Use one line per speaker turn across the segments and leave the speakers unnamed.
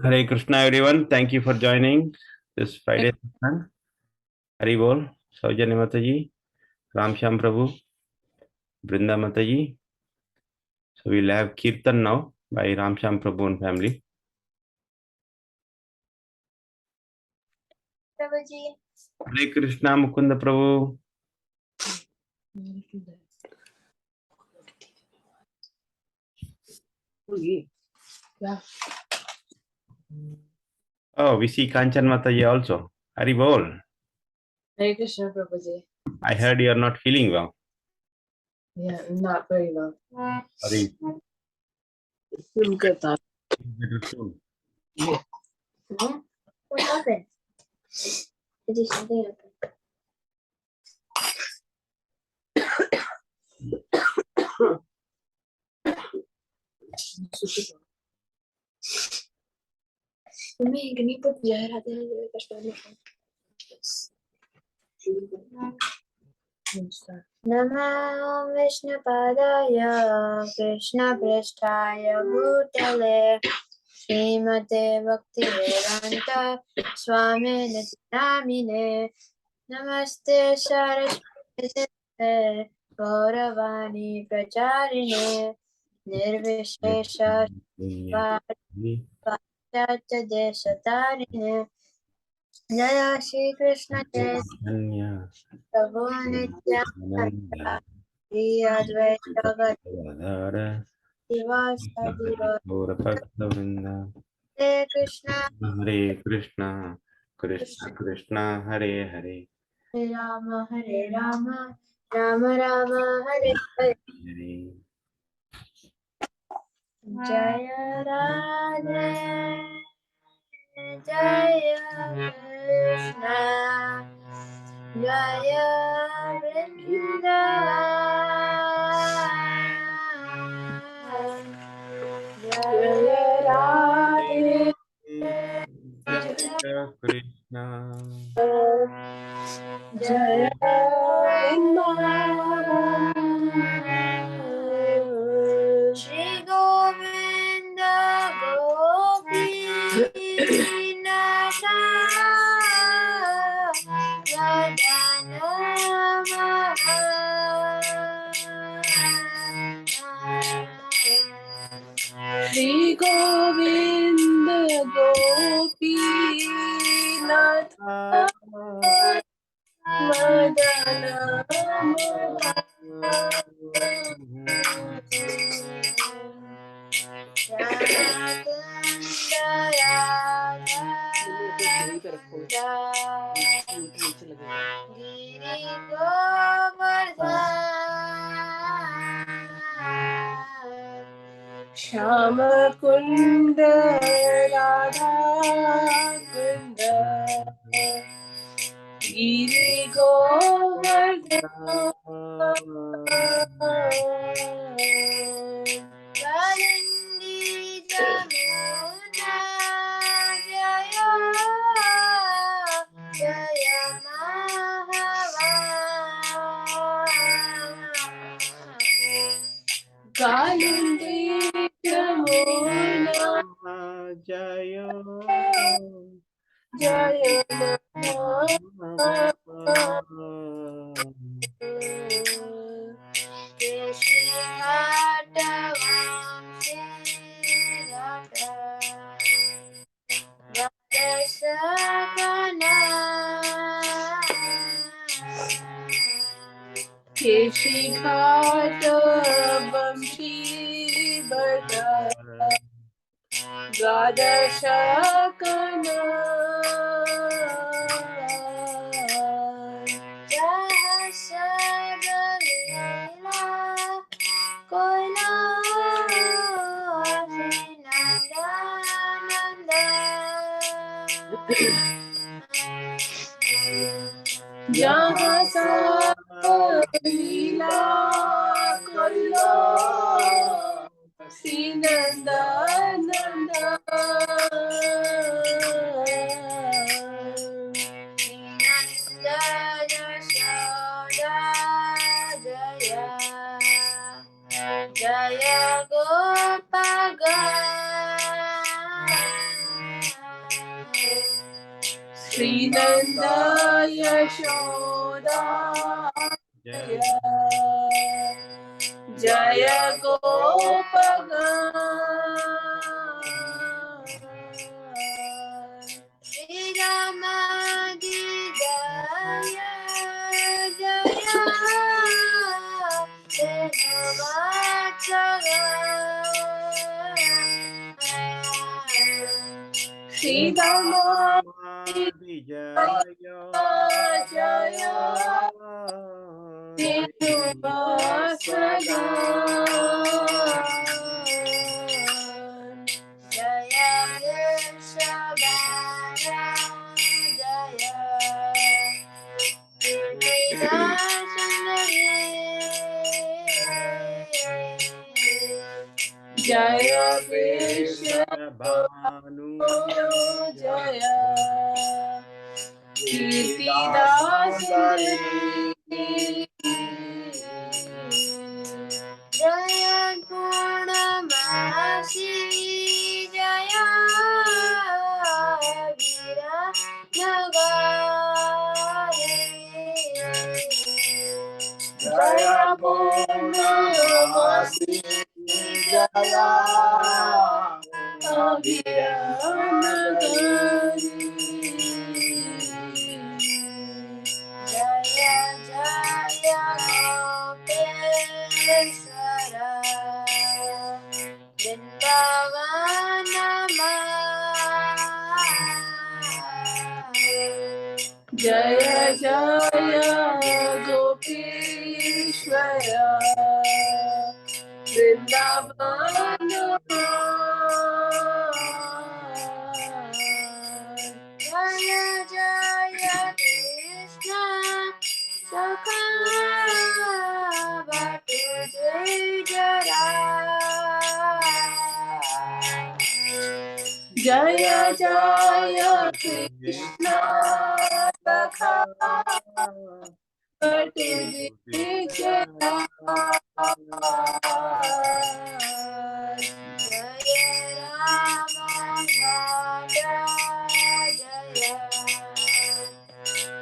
Hare Krishna, everyone. Thank you for joining this Friday session. Hari Bol, Saujanya Mataji, Ram Shyam Prabhu, Brinda Mataji. So we'll have Kirtan now by Ram Shyam Prabhu and family.
Prabhuji.
Hare Krishna, Mukunda Prabhu.
Yeah.
Oh, we see Kanchan Mataji also. Hari Bol.
Hare Krishna, Prabhuji.
I heard you are not feeling well.
Yeah, not very well.
Sorry.
Feel good though.
Better soon.
What happened? Did something happen? Mummy, can you put Jai Radhe Radhe Krishna? Namo Vishnu Padaya Krishna Prasthaya Bhutale Srimate Bhakti Vedanta Swami Namine Namaste Saraswate Gauravani Pracharine Nirvishesha Paschatya Deshatarine Jaya Shri Krishna Chaitanya Prabhu Nityananda Shri Advaita Gadadhara Sivasadi Hare Krishna
Hare Krishna, Krishna Krishna, Hare Hare.
Hare Rama, Rama Rama, Hare Hare.
Hare.
Jaya Radhe, Jaya Krishna, Jaya Vrindavan, Jaya Radhe,
Jaya Krishna.
Jaya Vrindavan, Shri Govinda Gopinath, Shri Govinda Gopinath Madana Shama Kunda Radha Kunda Giri Govardhan Kalindi Jamuna Jaya Jaya Mahava Kalindi Jamuna
Jaya
Jaya Keshikata Vamshi Bharta Gadashakana Jahasagalila Koila Sinandananda Jahasagalila Koila Sinandananda Jaya Gopaga
Srinanda Yashoda Jaya Jaya Gopagan Shri Ramadi Jaya Jaya Shri Ramadi
Jaya
Jaya Jaya Vrishabhaya Jaya Jaya
Bhanu
Jaya Kirtidasari Jaya Purnamasi Jaya Vira Nagari Jaya Purnamasi Jaya Vira Nagari Jaya Jaya Gopeshwara Vrindavanama Jaya Jaya Gopeshwara Vrindavanama Jaya Jaya Krishna Sakha Bhakti Jaya Jaya Jaya Krishna Sakha Bhakti Jaya Jaya Rama Jaya Jaya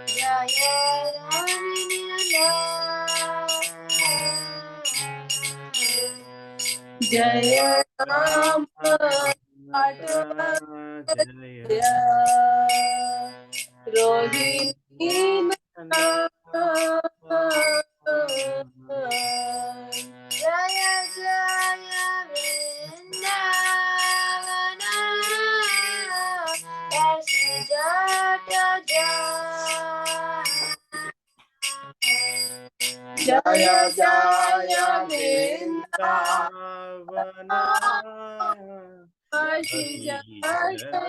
Jaya Ram Jaya Rohini Jaya Jaya Vrindavana Kasi Jata Jaya Jaya Vrindavana Kasi Jata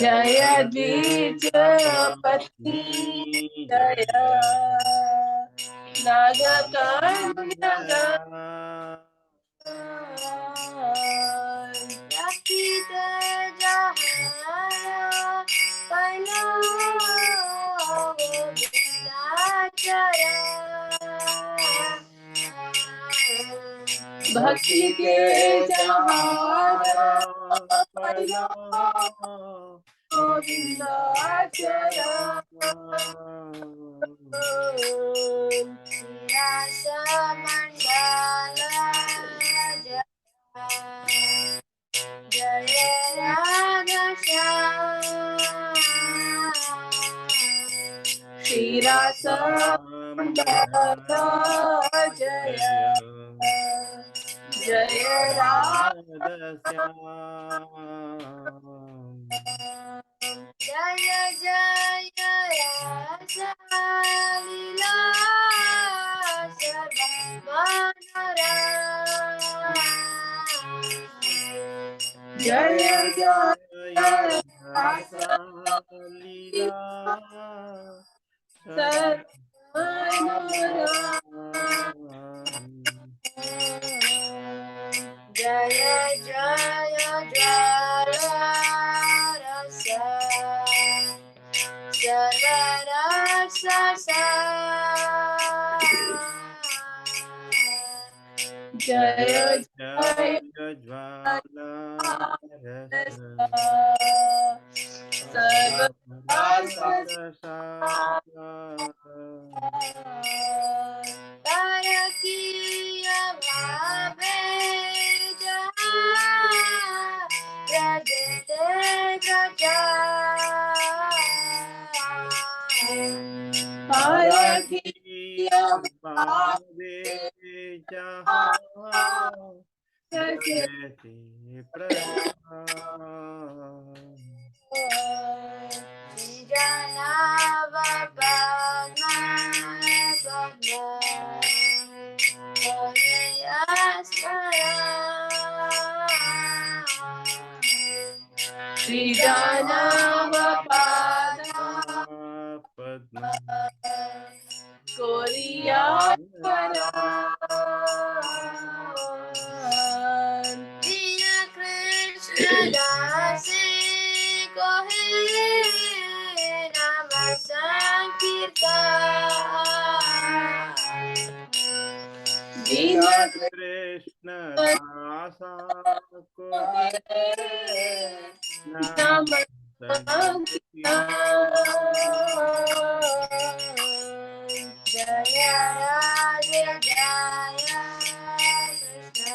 Jaya Dvijapati Jaya Nagakanya Yakita Jahara Paino Vindachara Bhakti ke Jahara Paino Vindachara Rasa Mandala Jaya Jaya Radha Shri Rasa Mandala Jaya Jaya Radha Jaya Jaya Rasa Lila Sarvamanara Jaya Jaya Rasa Lila Sarvamanara Jaya Jaya Jaya Rasa
Jaya
Jaya
Jaya
Jvala Rasa
Tarakiya bhave jaha rajate praja
Harakiya
Bhave Jaha Jagati Praja
Janava Padma
Sri Janavapada
Padma
Koriyapara
Dina Krishna Dasi Kohe Nama Sankirtan
Dina
Krishna Rasa Ko Nam
Jaya Radhe Jaya Krishna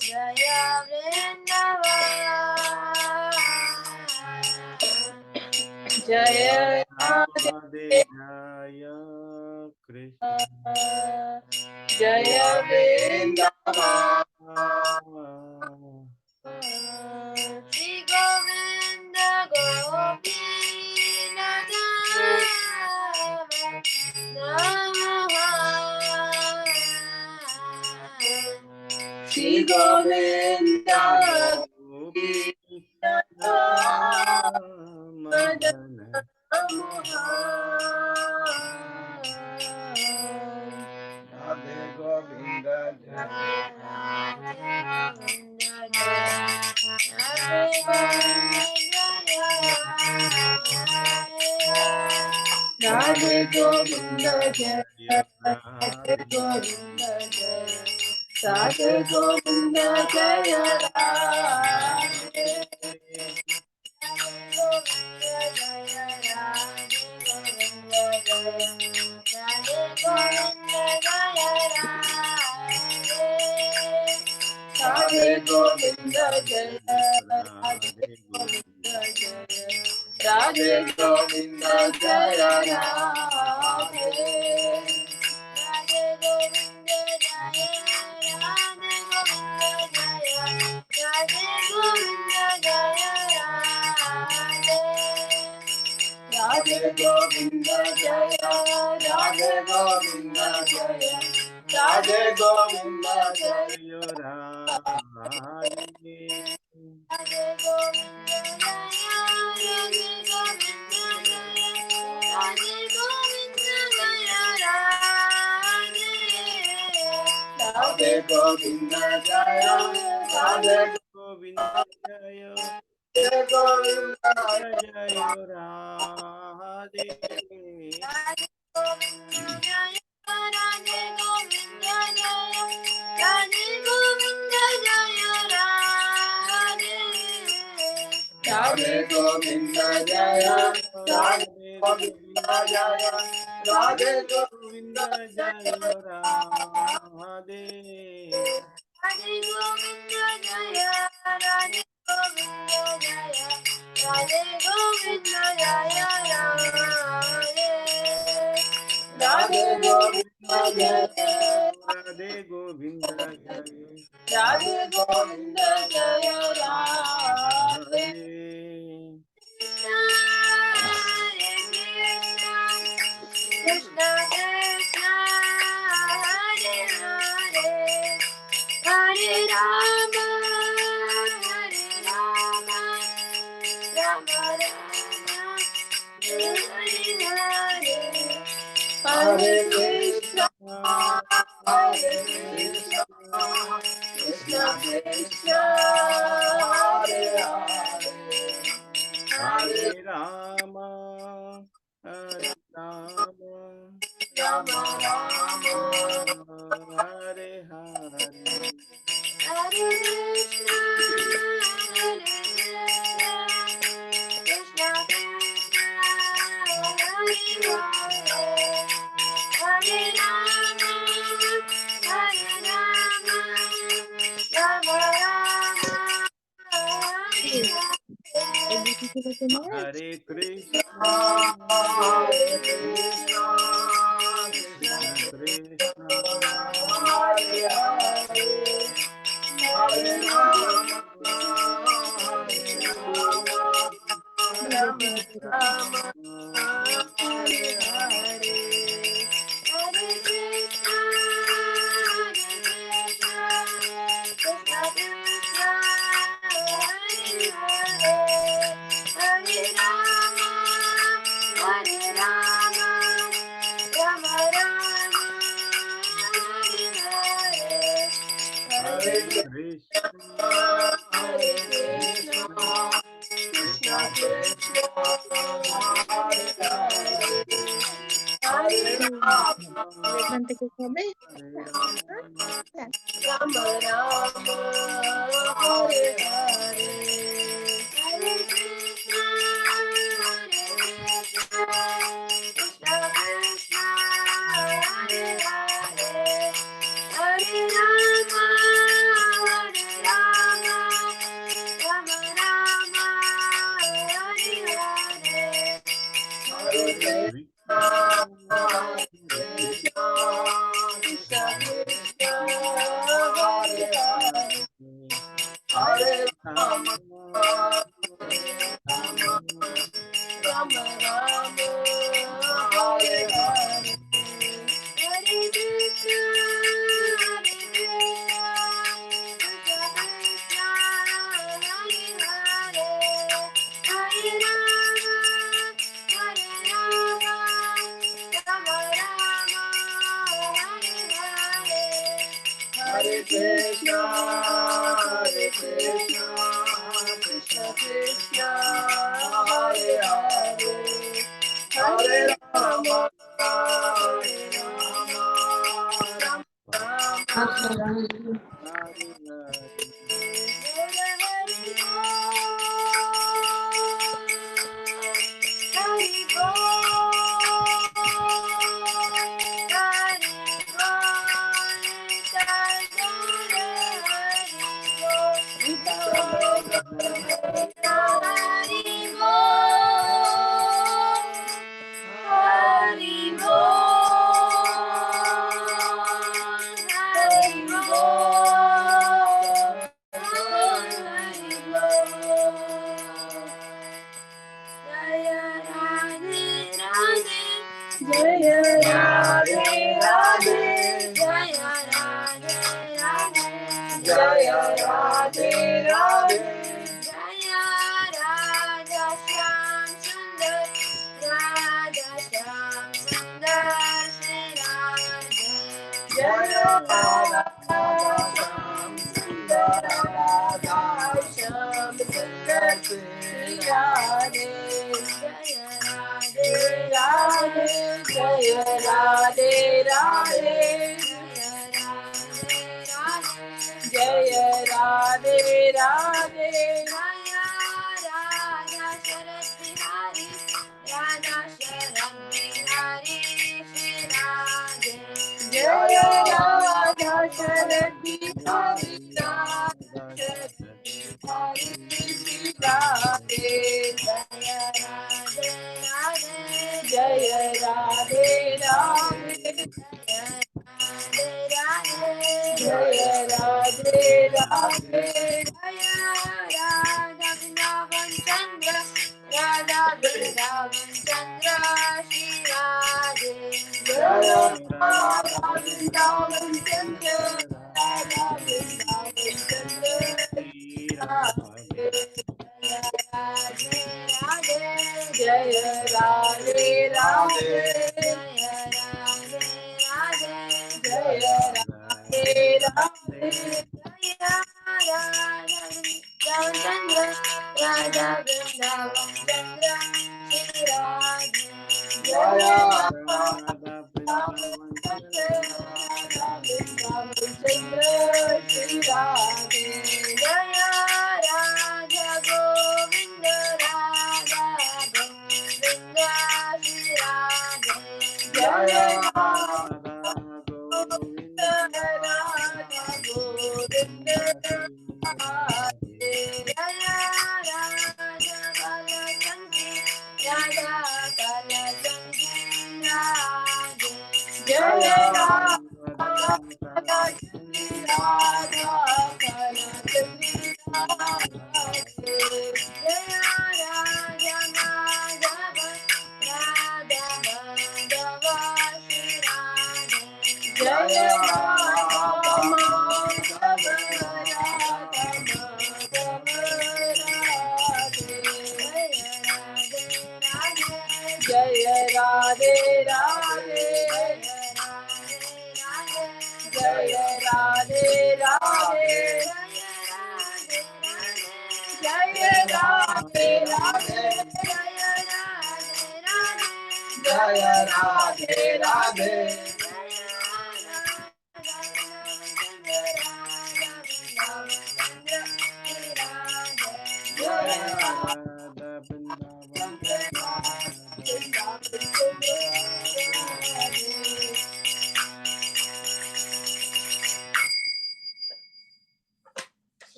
Jaya Vrindavan
Jaya
Radhe Jaya Krishna
Jaya Vrindavan
Shri Govinda Gopinath
Shri Govinda
Madana
Radhe Govinda Jaya Radhe Govinda Jaya Radhe Govinda Jaya Radhe Govinda Jaya Radhe Radhe Govinda Jaya Radhe Govinda Jaya Radhe Govinda Jaya Radhe Govinda Jaya Radhe Govinda Jaya Radhe Govinda Jaya Radhe Govinda Jaya Radhe
Govinda Jaya
Govinda
Jaya Radhe
Radhe Govinda Jaya Radhe Govinda Jaya Radhe Govinda
Govinda Jaya Radhe
Radhe Govinda Jaya Radhe Govinda Jaya Radhe Govinda Jaya
Radhe Govinda Jaya
Radhe Govinda Jaya
Radhe Govinda Jaya Radhe
Radhe
Krishna Krishna Hare Hare Hare Rama Hare Rama Rama Rama Hare Hare
Hare Krishna Hare Krishna Krishna Krishna
Hare Krishna, Krishna Krishna,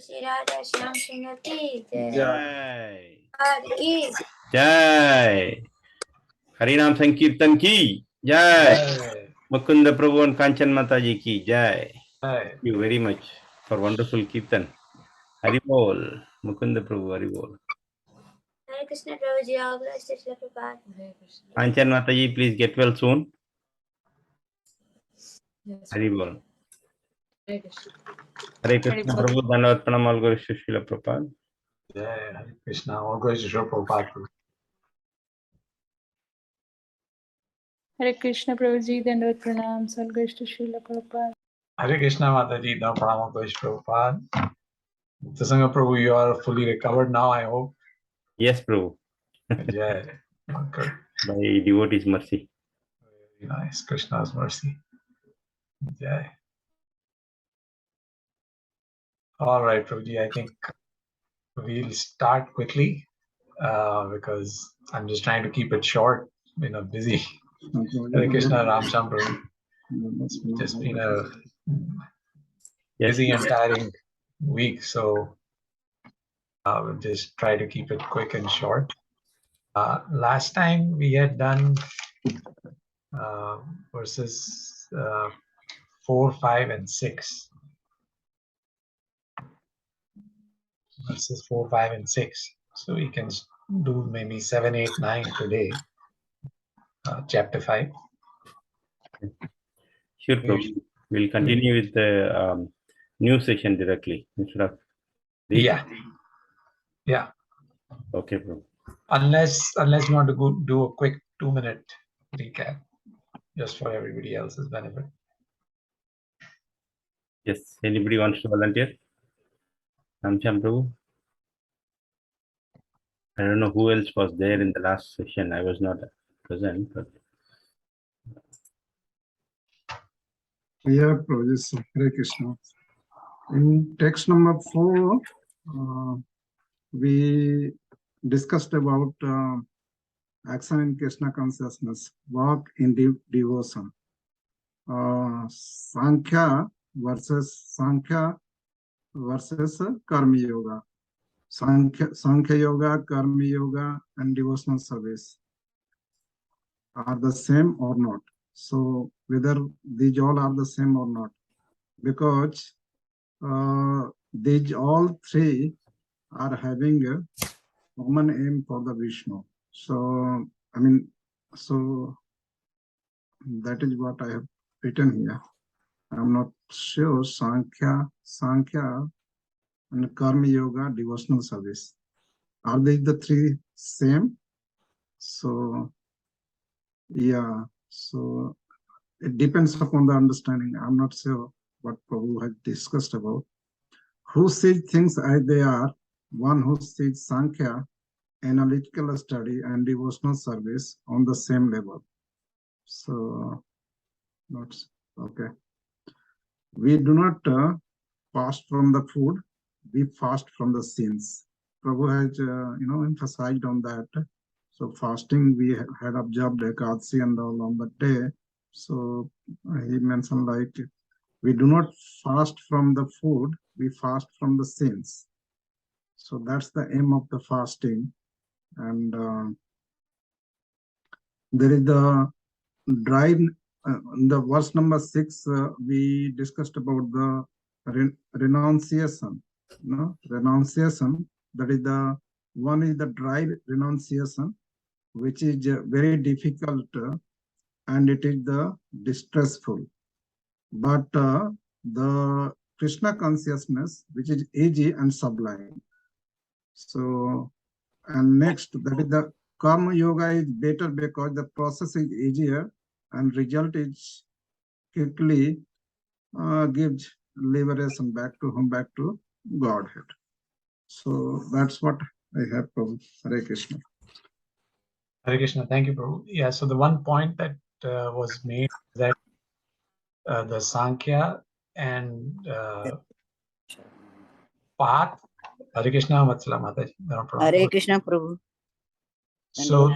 Shri Radha Shyam Sundar ki jai.
Jai.
Radha ki
Jai. Harinam Sankirtan ki Jai. Mukunda Prabhu and Kanchan Mataji ki Jai. Thank you very much for wonderful Kirtan. Haribol. Mukunda Prabhu, Haribol.
Hare Krishna Prabhuji, all blessed Shri Prabhupada.
Kanchan Mataji, please get well soon. Haribol. Hare Krishna Prabhu, Dhanavad Pranam, all glories to Srila Prabhupada.
Jai Hare Krishna, all glories to Srila Prabhupada.
Hare Krishna Prabhuji, Dandavat Pranam, all glories to Srila Prabhupada.
Hare Krishna Mataji, no pranam, all glories to Prabhupada. Sangha Prabhu, you are fully recovered now, I hope.
Yes, Prabhu.
Jai. Okay.
By devotee's mercy.
Very nice. Krishna's mercy. Jai. All right, Prabhuji, I think we'll start quickly because I'm just trying to keep it short. Busy. Hare Krishna, Ramsham Prabhu. It's just been a busy and tiring week, so we'll just try to keep it quick and short. Last time we had done verses 4, 5, and 6. Verses 4, 5, and 6. So we can do maybe 7, 8, 9 today. Chapter 5.
Sure, Prabhu. We'll continue with the new session directly instead of the...
Yeah.
Okay, Prabhu.
Unless you want to go do a quick 2-minute recap, just for everybody else's benefit.
Yes. Anybody wants to volunteer? Ramcham Prabhu? I don't know who else was there in the last session. I was not present, but...
Yeah, Prabhu, Hare Krishna. In text number 4, we discussed about action in Krishna consciousness, walk in devotion. Sankhya versus Karma Yoga. Sankhya Yoga, Karma Yoga, and devotional service are the same or not. So whether these all are the same or not, because these all three are having a common aim for the Vishnu. So that is what I have written here. I'm not sure. Sankhya and Karma Yoga, devotional service. Are they the three same? So yeah. So it depends upon the understanding. I'm not sure what Prabhu had discussed about. Who sees things as they are, one who sees Sankhya, analytical study, and devotional service on the same level. So, that's okay. We do not fast from the food, we fast from the sins. Prabhu has, emphasized on that. So fasting, we had observed Ekadasi and all on the day. So he mentioned like, we do not fast from the food, we fast from the sins. So that's the aim of the fasting. And there is the drive, in the verse number 6, we discussed about the renunciation. renunciation. That is the one is the dry renunciation, which is very difficult and it is the distressful. But the Krishna consciousness, which is easy and sublime. So, and next, that is the karma yoga is better because the process is easier and result is quickly gives liberation back to Godhead. So that's what I have, Prabhu. Hare Krishna.
Hare Krishna. Thank you, Prabhu. Yeah, so the one point that was made that the Sankhya and path. Hare Krishna, Vatsala Mataji.
Hare Krishna, Prabhu.
So,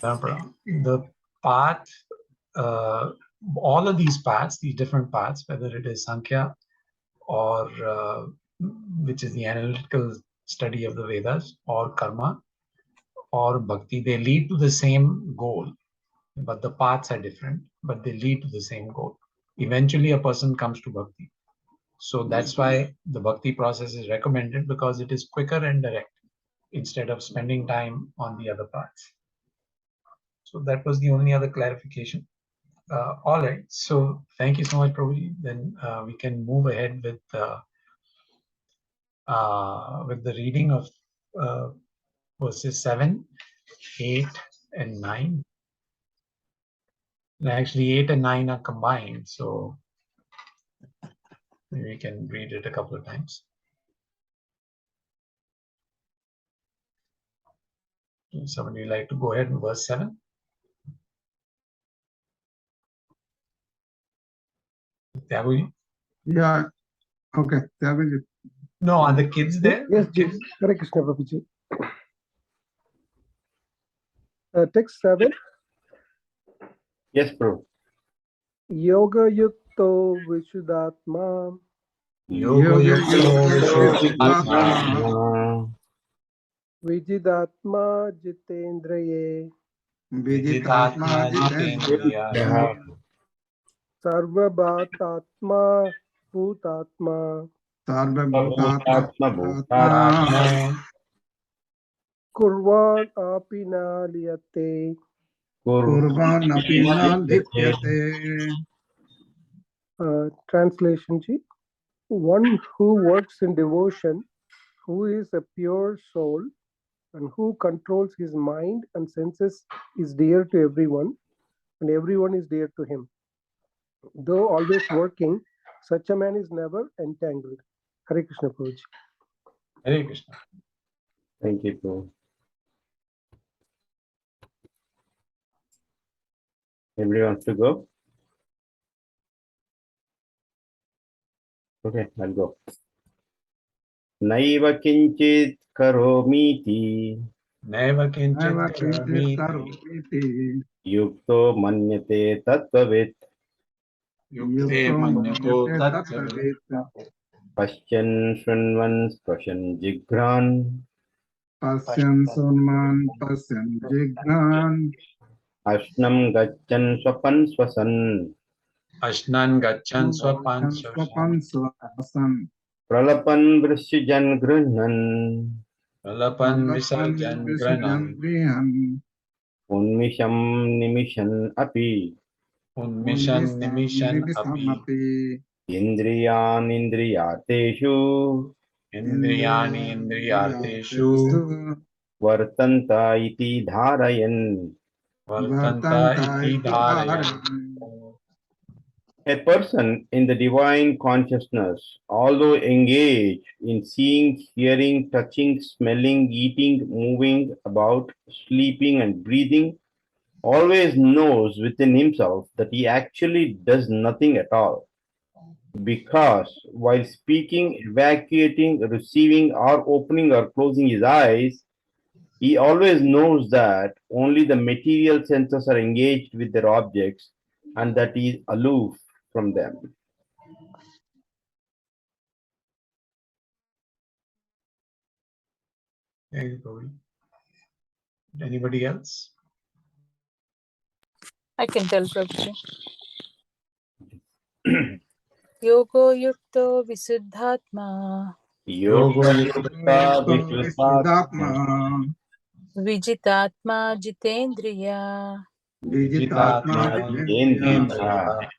the path, all of these paths, these different paths, whether it is Sankhya or which is the analytical study of the Vedas, or karma, or bhakti, they lead to the same goal, but the paths are different, but they lead to the same goal. Eventually, a person comes to bhakti. So that's why the bhakti process is recommended, because it is quicker and direct instead of spending time on the other paths. So that was the only other clarification. All right. So thank you so much, Prabhu. Then we can move ahead with the reading of verses 7, 8, and 9. And actually, 8 and 9 are combined. So maybe we can read it a couple of times. Somebody would like to go ahead in verse 7? Tyaguji?
Yeah, okay.
No, are the kids there?
Yes,
Kids?
Hare Krishna, Prabhuji. Text 7.
Yes, Prabhu.
Yoga Yukto Vishuddhatma
Yoga
Vijidatma Jitendraye
Viditatma Jitendriya
Sarvabhatatma Bhutatma
Bhutatma
Kurvan Apina Liyate. Translation G. One who works in devotion, who is a pure soul, and who controls his mind and senses is dear to everyone, and everyone is dear to him. Though always working, such a man is never entangled. Hare Krishna, Prabhuji.
Hare Krishna.
Thank you, Prabhu. Everybody wants to go? Okay, I'll go. Naiva kinchit karomiti
Neva kinchit karomiti
yukto manyate tattavit
yukte manyato tattavit
paschyan shrinvan spashan jigran
Pasyan Sonman, Pasyan Jignan,
ashnam gachan swapan swasan
Ashnan gachan swapan
Swapan Swasan,
pralapan vrishyan grihnan
Pralapan visarjan granam
Vihan,
unmisham nimishan api
Unmishan nimishan api
indriyan indriyateshu
Indriyani indriyateshu
vartanta iti dharayan.
Vartanta iti dharayan.
A person in the divine consciousness, although engaged in seeing, hearing, touching, smelling, eating, moving about, sleeping, and breathing, always knows within himself that he actually does nothing at all. Because while speaking, evacuating, receiving, or opening or closing his eyes, he always knows that only the material senses are engaged with their objects and that he is aloof from them.
Thank you, Prabhu. Anybody else?
I can tell, Prabhuji. Yogo Yukto Visuddhatma
Yoga Yukta
Vishuddhatma
Vijitatma Jitendriya
Vijitatma Jitendriya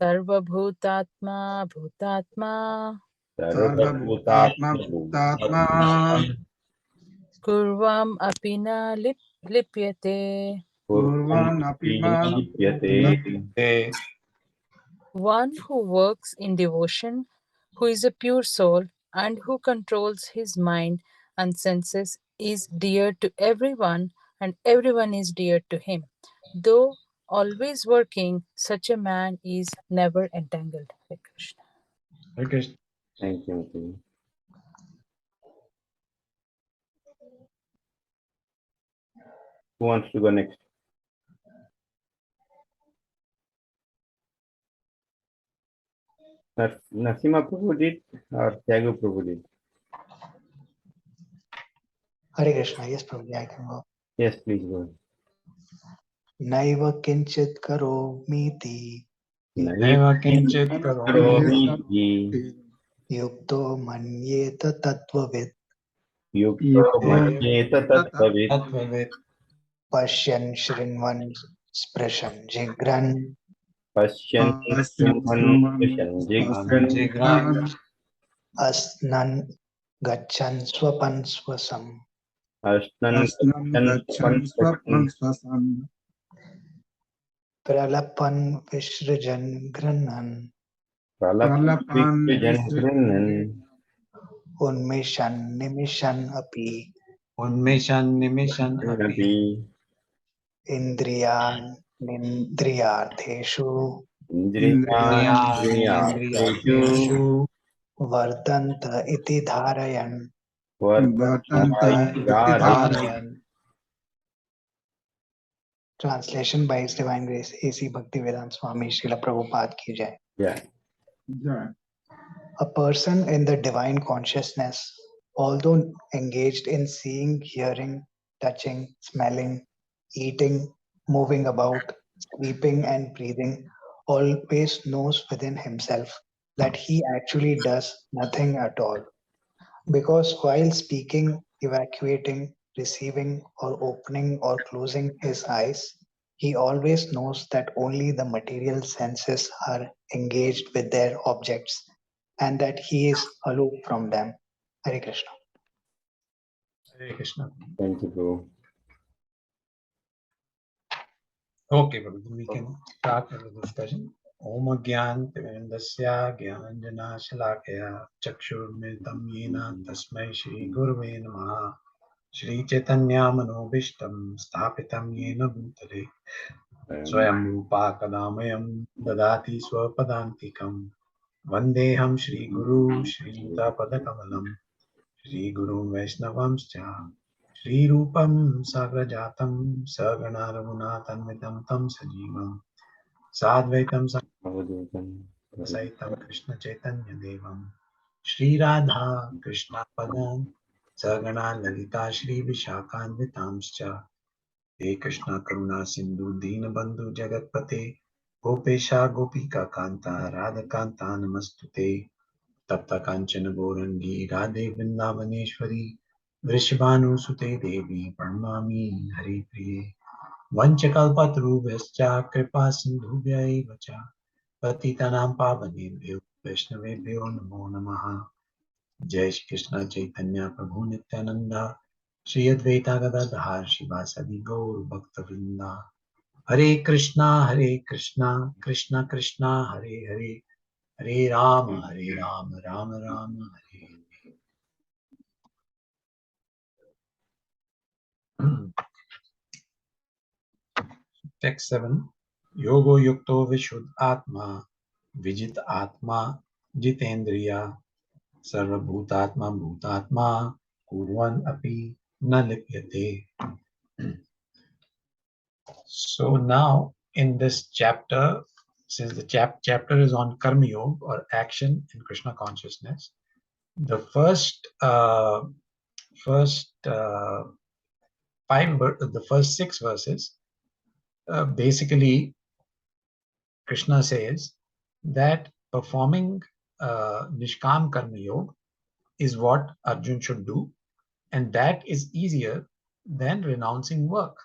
Sarvabhutatma Bhutatma
Sarvabhutatma Bhutatma
Kurvam Apina Lipyate.
Purvan Apima
Lipyate.
One who works in devotion, who is a pure soul, and who controls his mind and senses is dear to everyone, and everyone is dear to him. Though always working, such a man is never entangled. Hare Krishna.
Hare Krishna.
Thank you, Mataji. Who wants to go next? Nasima Prabhu did or Tyagu Prabhu did?
Hare Krishna. Yes, Prabhu, I can go.
Yes, please go.
Naiva kinchit karomiti
Naiva kinchit
Karomi
yukto manyeta tattvavid
Yukto Manyeta Tattavit
tattvavid
pashyan shrinvan sprashan jigran
Pashyan Sumhan Jigran
jigran
asnan gachan swapan swasam
Ashnan
Asnam Gachan Swapan Swasam
pralapan vishrajan granan
Pralapan
Pralapan
unmeshan nimishan api
unmeshan nimishan api
Nabi
indriyan nindriyartheshu
Indriyandriyateshu
indriyateshu
vardanta iti dharayan.
Bhatanta
dharayan.
Translation by His Divine Grace A.C. Bhaktivedanta Swami Srila Prabhupada ki jai.
Yeah.
Jai.
A person in the divine consciousness, although engaged in seeing, hearing, touching, smelling, eating, moving about, sleeping, and breathing, always knows within himself that he actually does nothing at all. Because while speaking, evacuating, receiving, or opening or closing his eyes, he always knows that only the material senses are engaged with their objects and that he is aloof from them. Hare Krishna.
Hare Krishna.
Thank you, Prabhu.
Okay, Prabhu, then we can start with the discussion. Om Agyan Tivendasya Gyananjana Shalakaya Chakshurmritam Yena Tasmai Shri Gurve Namaha Shri Chaitanya Manobishtam Sthapitam Yena Bhutale Swayam Rupa Kadamayam Dadati Swapadantikam Vandeham Shri Guru Shri Yuta Padakamalam Shri Guru Vaishnavamscha Shri Rupam Sagrajatam Sagana Raghunatanvitam Tam Sajivam Sadvaitam Saitam Krishna Chaitanya Devam Shri Radha Krishna Padam Sagana Lalita Shri Vishakhanvitamscha He Krishna Karuna Sindhu Dina Bandhu Jagatpate Gopesha Gopika Kanta Radhakanta Namastute Tapta Kanchana Gorangi Radhe Vrindavaneshwari Vrishabhanusute Devi Pranamami Hari Priye Vanchakalpatarubhascha Kripa Sindhubhya eva cha Patitanam Pavanebhyo Vaishnavebhyo Namo Namaha Jai Shri Krishna Chaitanya Prabhu Nityananda Shri Advaita Gadadhar Shivasadi Gaur Bhaktavrinda Hare Krishna Krishna Krishna Hare Hare Hare Rama Rama Rama Hare Text 7. Yogo Yukto Vishud Atma Vijit Atma Jitendriya Sarva Bhutatma Bhutatma Kurvan Api Na Lipyate. So now in this chapter, since the chapter is on Karma Yoga or action in Krishna consciousness, the first six verses basically Krishna says that performing Nishkam Karma Yoga is what Arjun should do, and that is easier than renouncing work.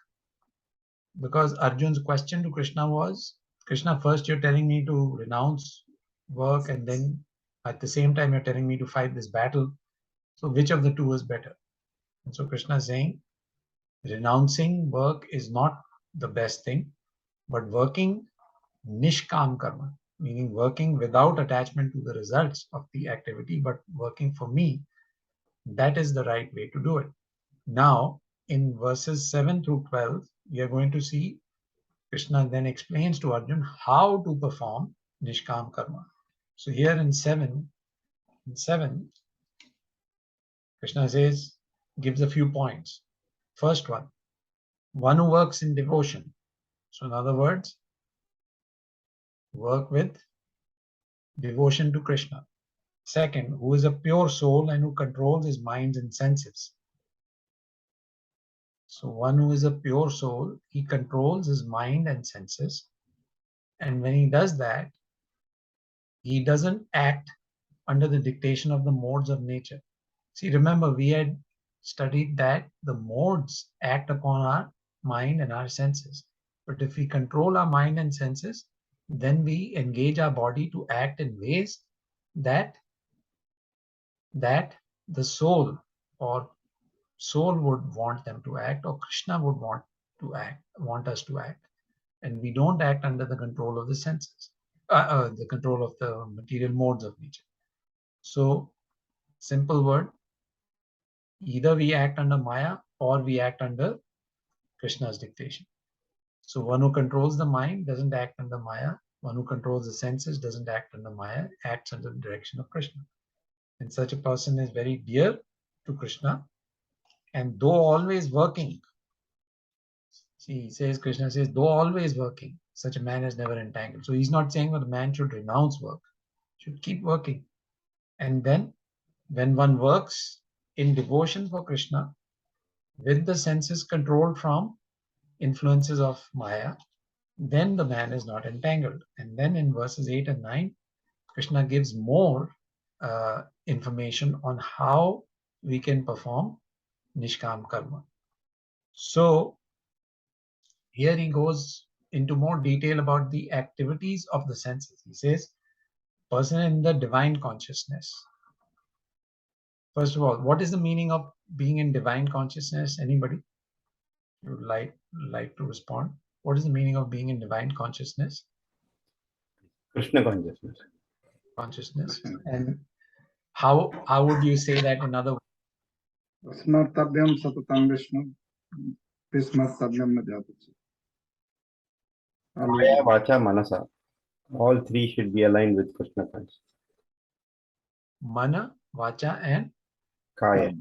Because Arjun's question to Krishna was, Krishna, first you're telling me to renounce work, and then at the same time you're telling me to fight this battle. So which of the two is better? And so Krishna is saying, renouncing work is not the best thing, but working Nishkam karma, meaning working without attachment to the results of the activity, but working for me, that is the right way to do it. Now, in verses 7 through 12, we are going to see Krishna then explains to Arjun how to perform Nishkam karma. So here in 7, Krishna says, gives a few points. First one who works in devotion. So in other words, work with devotion to Krishna. Second, who is a pure soul and who controls his mind and senses. So one who is a pure soul, he controls his mind and senses. And when he does that, he doesn't act under the dictation of the modes of nature. See, remember, we had studied that the modes act upon our mind and our senses. But if we control our mind and senses, then we engage our body to act in ways that the soul would want them to act, or Krishna would want us to act. And we don't act under the control of the senses, the control of the material modes of nature. So, simple word, either we act under Maya or we act under Krishna's dictation. So one who controls the mind doesn't act under Maya. One who controls the senses doesn't act under Maya, acts under the direction of Krishna. And such a person is very dear to Krishna. And though always working, see, Krishna says, though always working, such a man is never entangled. So he's not saying that a man should renounce work, should keep working. And then when one works in devotion for Krishna, with the senses controlled from influences of Maya, then the man is not entangled. And then in verses 8 and 9, Krishna gives more information on how we can perform Nishkam karma. So here he goes into more detail about the activities of the senses. He says, person in the divine consciousness. First of all, what is the meaning of being in divine consciousness? Anybody would like to respond? What is the meaning of being in divine consciousness?
Krishna consciousness.
Consciousness. And how would you say that in other words?
Smartavyam satatam Vishnu, Vismartavyam na jatuchi.
Kaya, Vacha, Manasa. All three should be aligned with Krishna consciousness.
Mana, Vacha, and
Kaya.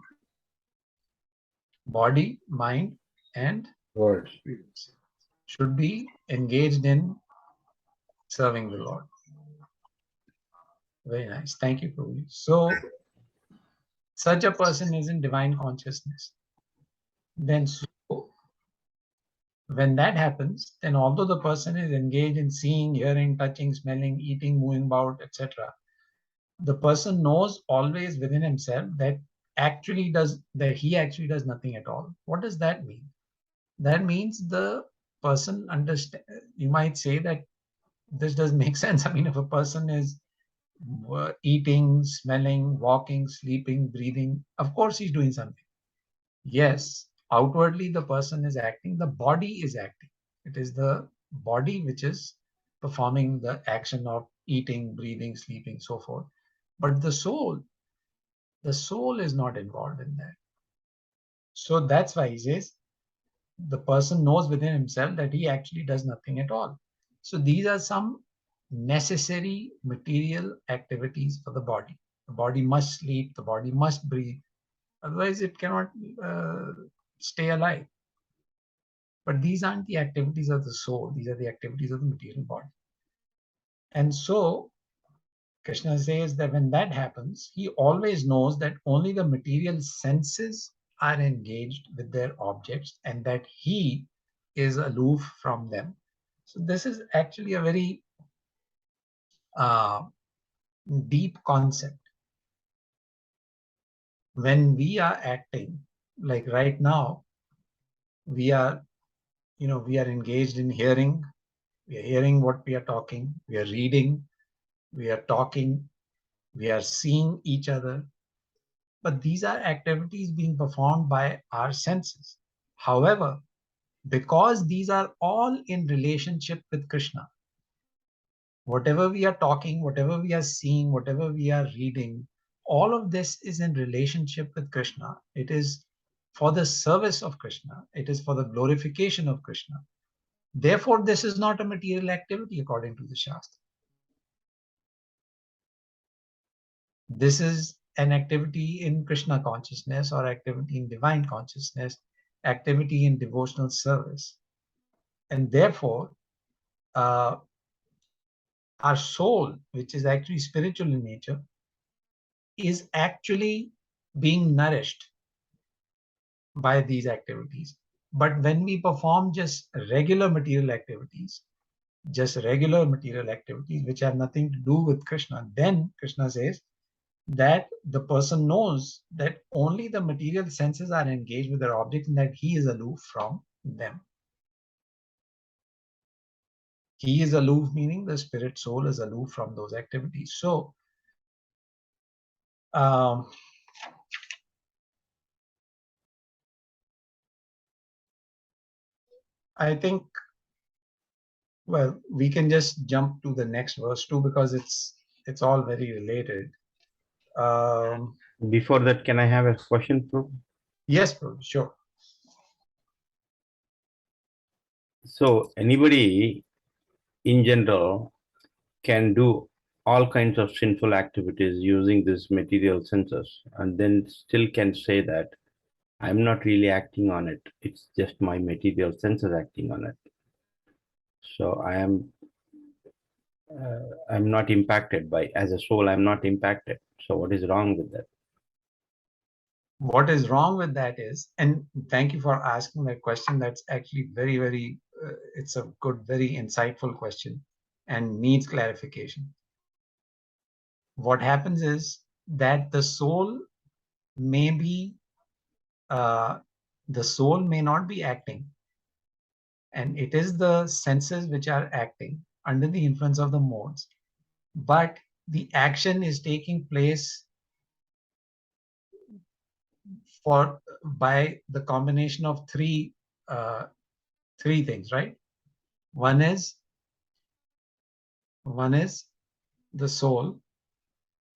Body, mind, and
Words.
should be engaged in serving the Lord. Very nice. Thank you, Prabhu. So, such a person is in divine consciousness. Then, so, when that happens, then although the person is engaged in seeing, hearing, touching, smelling, eating, moving about, etc., the person knows always within himself that he actually does nothing at all. What does that mean? That means the person understand. You might say that this doesn't make sense. I mean, if a person is eating, smelling, walking, sleeping, breathing, of course he's doing something. Yes, outwardly the person is acting, the body is acting. It is the body which is performing the action of eating, breathing, sleeping, so forth. But the soul is not involved in that. So that's why he says the person knows within himself that he actually does nothing at all. So these are some necessary material activities for the body. The body must sleep, the body must breathe, otherwise it cannot stay alive. But these aren't the activities of the soul, these are the activities of the material body. And so Krishna says that when that happens, he always knows that only the material senses are engaged with their objects and that he is aloof from them. So this is actually a very deep concept. When we are acting, like right now, we are engaged in hearing. We are hearing what we are talking. We are reading. We are talking. We are seeing each other. But these are activities being performed by our senses. However, because these are all in relationship with Krishna, whatever we are talking, whatever we are seeing, whatever we are reading, all of this is in relationship with Krishna. It is for the service of Krishna. It is for the glorification of Krishna. Therefore, this is not a material activity according to the Shastra. This is an activity in Krishna consciousness or activity in divine consciousness, activity in devotional service. And therefore, our soul, which is actually spiritual in nature, is actually being nourished by these activities. But when we perform just regular material activities, which have nothing to do with Krishna, then Krishna says that the person knows that only the material senses are engaged with their object and that he is aloof from them. He is aloof, meaning the spirit soul is aloof from those activities. So, I think, well, we can just jump to the next verse too, because it's all very related.
Before that, can I have a question, Prabhu?
Yes, Prabhu, sure.
So anybody in general can do all kinds of sinful activities using these material senses, and then still can say that I'm not really acting on it. It's just my material senses acting on it. So I'm not impacted by, as a soul, I'm not impacted. So what is wrong with that?
What is wrong with that is, and thank you for asking that question. That's actually very, very, it's a good, very insightful question and needs clarification. What happens is that the soul may be, the soul may not be acting, and it is the senses which are acting under the influence of the modes, but the action is taking place by the combination of three things, right? One is the soul.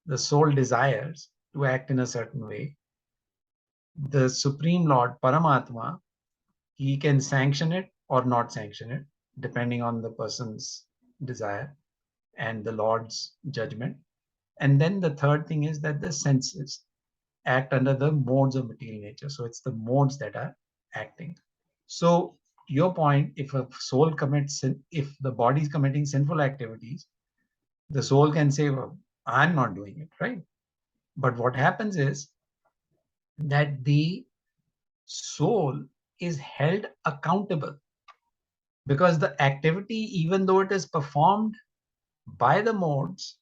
The soul desires to act in a certain way. The Supreme Lord, Paramatma, he can sanction it or not sanction it, depending on the person's desire and the Lord's judgment. And then the third thing is that the senses act under the modes of material nature. So it's the modes that are acting. So your point, if a soul commits sin, if the body is committing sinful activities, the soul can say, well, I'm not doing it, right? But what happens is that the soul is held accountable, because the activity, even though it is performed by the modes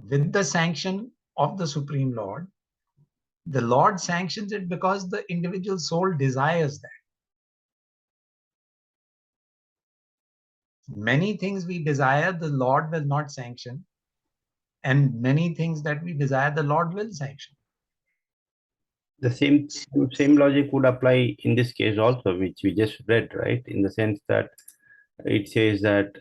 with the sanction of the Supreme Lord, the Lord sanctions it because the individual soul desires that. Many things we desire, the Lord will not sanction, and many things that we desire, the Lord will sanction.
The same logic would apply in this case also, which we just read, right? In the sense that it says that,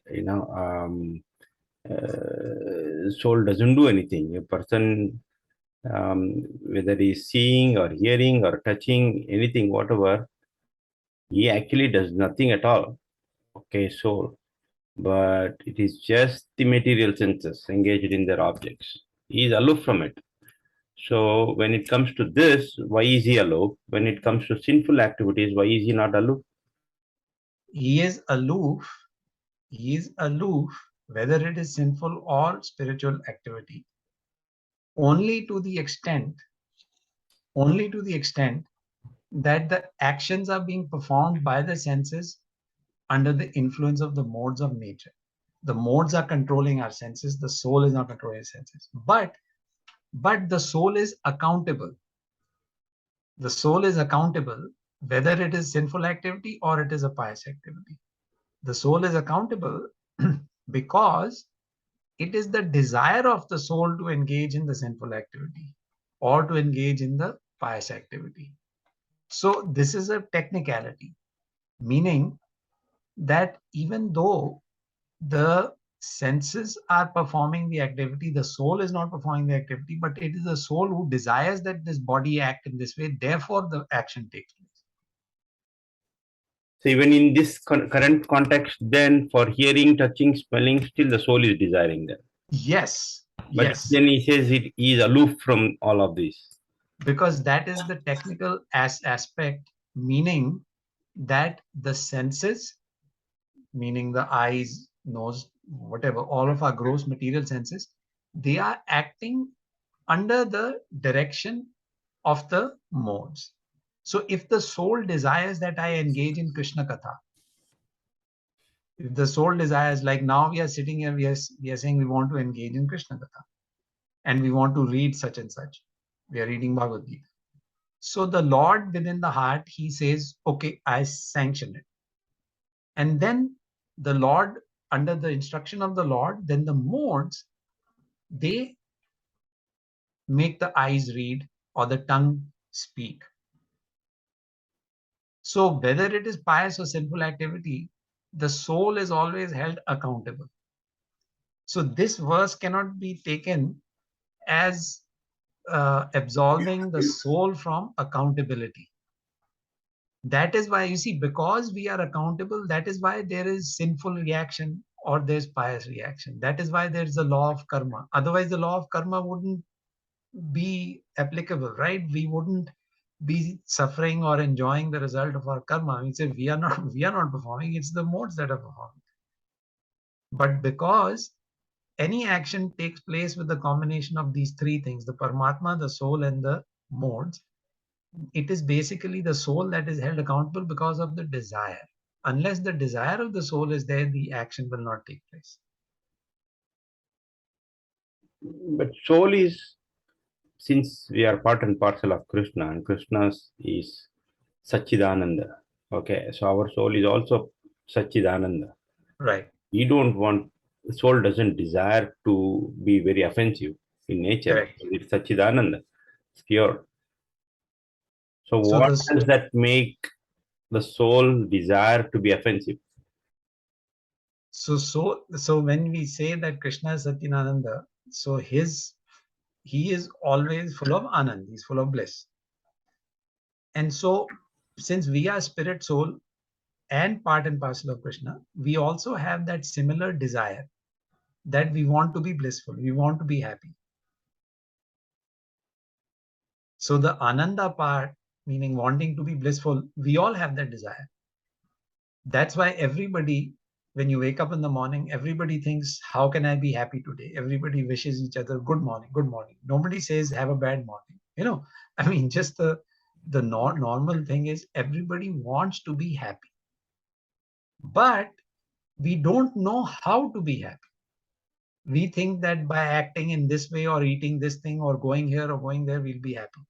soul doesn't do anything. A person, whether he's seeing or hearing or touching anything, whatever, he actually does nothing at all. Okay, soul. But it is just the material senses engaged in their objects. He is aloof from it. So when it comes to this, why is he aloof? When it comes to sinful activities, why is he not aloof?
He is aloof. He is aloof, whether it is sinful or spiritual activity, only to the extent that the actions are being performed by the senses under the influence of the modes of nature. The modes are controlling our senses. The soul is not controlling senses. But but the soul is accountable. The soul is accountable whether it is sinful activity or it is a pious activity. The soul is accountable because it is the desire of the soul to engage in the sinful activity or to engage in the pious activity. So this is a technicality, meaning that even though the senses are performing the activity, the soul is not performing the activity, but it is the soul who desires that this body act in this way, therefore the action takes place.
So even in this current context, then for hearing, touching, smelling, still the soul is desiring that.
Yes,
But
yes.
then he says it is aloof from all of this.
Because that is the technical aspect, meaning that the senses, meaning the eyes, nose, whatever, all of our gross material senses, they are acting under the direction of the modes. So if the soul desires that I engage in Krishna Katha, if the soul desires, like now we are sitting here, we are saying we want to engage in Krishna Katha and we want to read such and such. We are reading Bhagavad Gita. So the Lord within the heart, he says, okay, I sanction it. And then the Lord, under the instruction of the Lord, then the modes, they make the eyes read or the tongue speak. So whether it is pious or sinful activity, the soul is always held accountable. So this verse cannot be taken as absolving the soul from accountability. That is why, you see, because we are accountable, that is why there is sinful reaction or there's pious reaction. That is why there's the law of karma. Otherwise, the law of karma wouldn't be applicable, right? We wouldn't be suffering or enjoying the result of our karma. We say we are not performing, it's the modes that are performing. But because any action takes place with the combination of these three things, the Paramatma, the soul, and the modes, it is basically the soul that is held accountable because of the desire. Unless the desire of the soul is there, the action will not take place.
But soul is, since we are part and parcel of Krishna, and Krishna is Satchidananda. Okay, so our soul is also Satchidananda.
Right.
We don't want, the soul doesn't desire to be very offensive in nature.
Correct.
It's Satchidananda, it's pure. So
So
what
this,
does that make the soul desire to be offensive?
so when we say that Krishna is Satchidananda, so he is always full of anand, he's full of bliss. And so since we are spirit soul and part and parcel of Krishna, we also have that similar desire that we want to be blissful, we want to be happy. So the ananda part, meaning wanting to be blissful, we all have that desire. That's why everybody, when you wake up in the morning, everybody thinks, how can I be happy today? Everybody wishes each other good morning, good morning. Nobody says have a bad morning. You know, I mean, just the normal thing is everybody wants to be happy. But we don't know how to be happy. We think that by acting in this way or eating this thing or going here or going there, we'll be happy.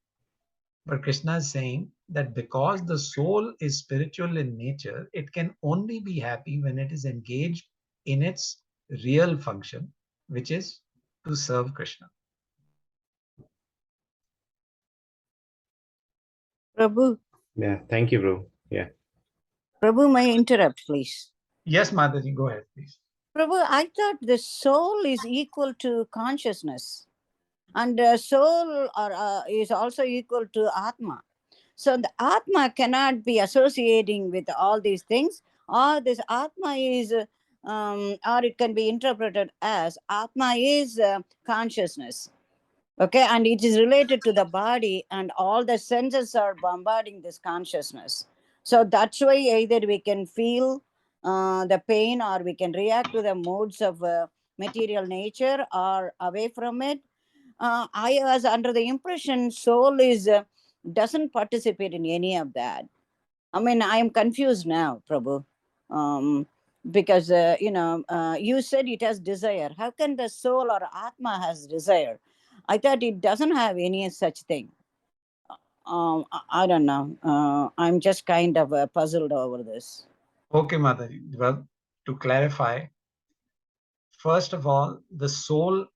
But Krishna is saying that because the soul is spiritual in nature, it can only be happy when it is engaged in its real function, which is to serve Krishna.
Prabhu,
Yeah, thank you, bro. Yeah.
Prabhu, may I interrupt, please?
Yes, Mataji, go ahead, please.
Prabhu, I thought the soul is equal to consciousness, and soul is also equal to Atma. So the Atma cannot be associating with all these things, or this Atma is, or it can be interpreted as Atma is consciousness. Okay, and it is related to the body, and all the senses are bombarding this consciousness. So that's why either we can feel the pain, or we can react to the modes of material nature or away from it. I was under the impression soul is doesn't participate in any of that. I mean, I am confused now, Prabhu, because you said it has desire. How can the soul or Atma has desire? I thought it doesn't have any such thing. I don't know. I'm just kind of puzzled over this.
Okay, Mataji. Well, to clarify, first of all, the soul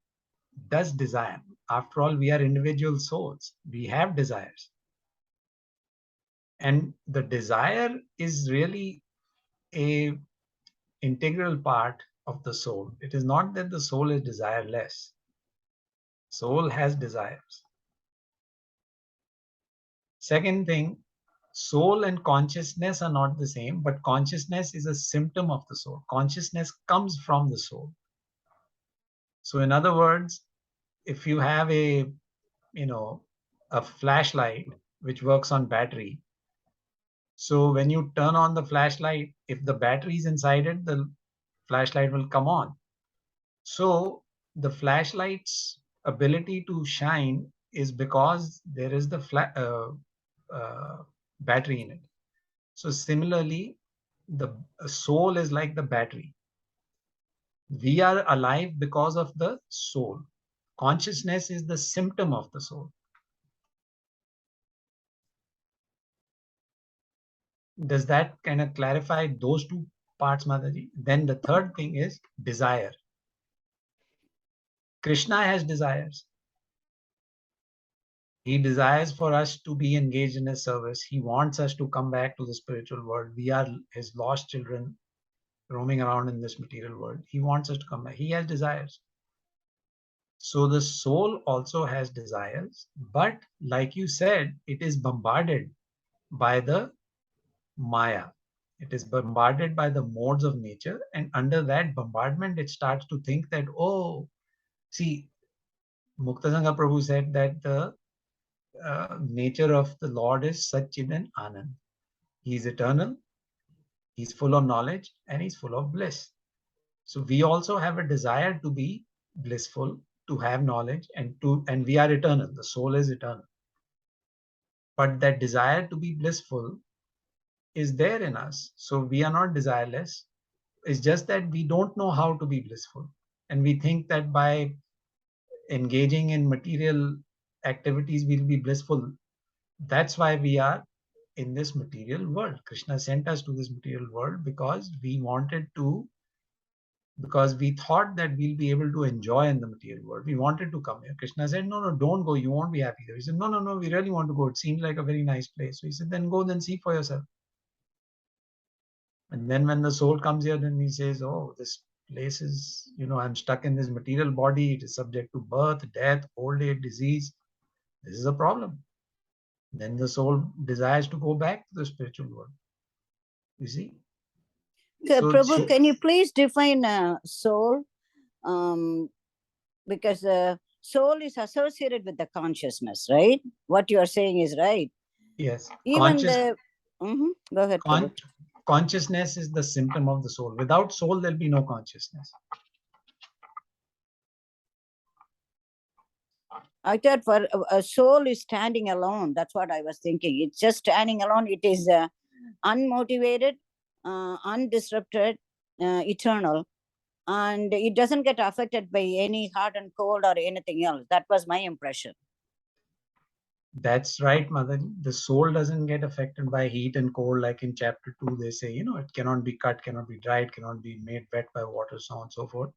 does desire. After all, we are individual souls. We have desires. And the desire is really a integral part of the soul. It is not that the soul is desireless. Soul has desires. Second thing, soul and consciousness are not the same, but consciousness is a symptom of the soul. Consciousness comes from the soul. So in other words, if you have a flashlight which works on battery, so when you turn on the flashlight, if the battery is inside it, the flashlight will come on. So the flashlight's ability to shine is because there is the battery in it. So similarly, the soul is like the battery. We are alive because of the soul. Consciousness is the symptom of the soul. Does that kind of clarify those two parts, Mataji? Then the third thing is desire. Krishna has desires. He desires for us to be engaged in his service. He wants us to come back to the spiritual world. We are his lost children roaming around in this material world. He wants us to come back. He has desires. So the soul also has desires, but like you said, it is bombarded by the Maya. It is bombarded by the modes of nature, and under that bombardment, it starts to think that, oh, see, Muktasanga Prabhu said that the nature of the Lord is Satchidan Anand. He is eternal, he's full of knowledge, and he's full of bliss. So we also have a desire to be blissful, to have knowledge, and we are eternal. The soul is eternal. But that desire to be blissful is there in us. So we are not desireless. It's just that we don't know how to be blissful. And we think that by engaging in material activities, we'll be blissful. That's why we are in this material world. Krishna sent us to this material world because we thought that we'll be able to enjoy in the material world. We wanted to come here. Krishna said, no, don't go. You won't be happy there. He said, no, we really want to go. It seems like a very nice place. So he said, then go, then see for yourself. And then when the soul comes here, then he says, oh, this place is, I'm stuck in this material body. It is subject to birth, death, old age, disease. This is a problem. Then the soul desires to go back to the spiritual world. You see?
Prabhu, can you please define soul? Because soul is associated with the consciousness, right? What you are saying is right.
Yes.
Even go ahead.
Consciousness is the symptom of the soul. Without soul, there'll be no consciousness.
I thought for a soul is standing alone. That's what I was thinking. It's just standing alone. It is unmotivated, undisrupted, eternal. And it doesn't get affected by any hot and cold or anything else. That was my impression.
That's right, Mother. The soul doesn't get affected by heat and cold, like in chapter 2, they say, it cannot be cut, cannot be dried, cannot be made wet by water, so on and so forth.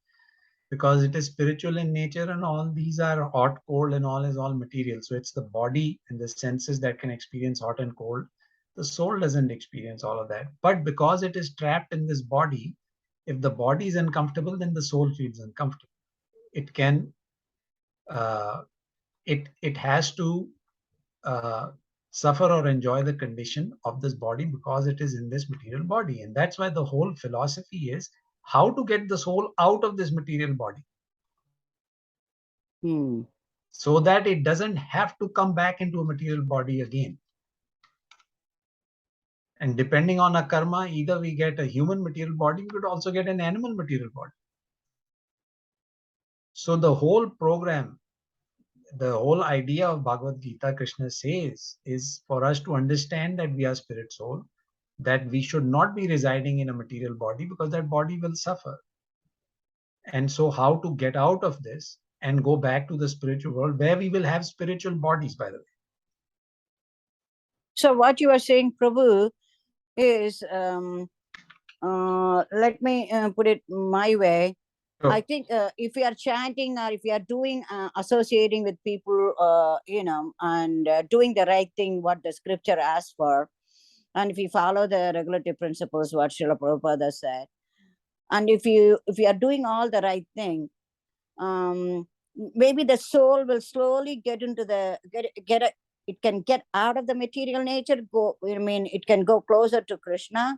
Because it is spiritual in nature, and all these are hot, cold, and all is all material. So it's the body and the senses that can experience hot and cold. The soul doesn't experience all of that. But because it is trapped in this body, if the body is uncomfortable, then the soul feels uncomfortable. It can, it has to suffer or enjoy the condition of this body because it is in this material body. And that's why the whole philosophy is how to get the soul out of this material body. So that it doesn't have to come back into a material body again. And depending on our karma, either we get a human material body, we could also get an animal material body. So the whole program, the whole idea of Bhagavad Gita, Krishna says, is for us to understand that we are spirit soul, that we should not be residing in a material body because that body will suffer. And so how to get out of this and go back to the spiritual world where we will have spiritual bodies, by the way.
So what you are saying, Prabhu, is, let me put it my way.
Sure.
I think if we are chanting or if we are doing, associating with people, and doing the right thing, what the scripture asks for, and if we follow the regulative principles, what Srila Prabhupada said, and if you are doing all the right thing, maybe the soul will slowly get into the it can get out of the material nature, it can go closer to Krishna.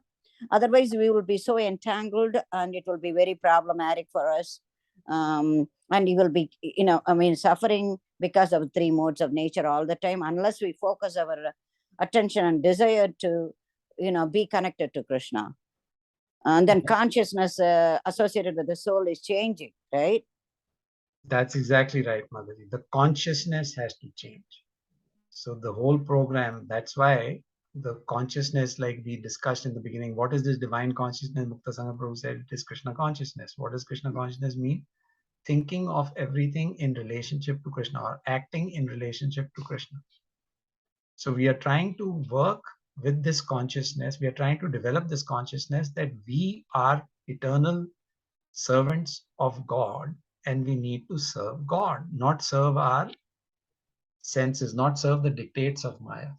Otherwise we will be so entangled and it will be very problematic for us, and you will be suffering because of 3 modes of nature all the time, unless we focus our attention and desire to be connected to Krishna. And then consciousness associated with the soul is changing, right?
That's exactly right, Madhuri. The consciousness has to change. So the whole program, that's why the consciousness, like we discussed in the beginning, what is this divine consciousness? Mukta Sangha Prabhu said it is Krishna consciousness. What does Krishna consciousness mean? Thinking of everything in relationship to Krishna, or acting in relationship to Krishna. So we are trying to work with this consciousness. We are trying to develop this consciousness that we are eternal servants of God and we need to serve God, not serve our senses, not serve the dictates of Maya.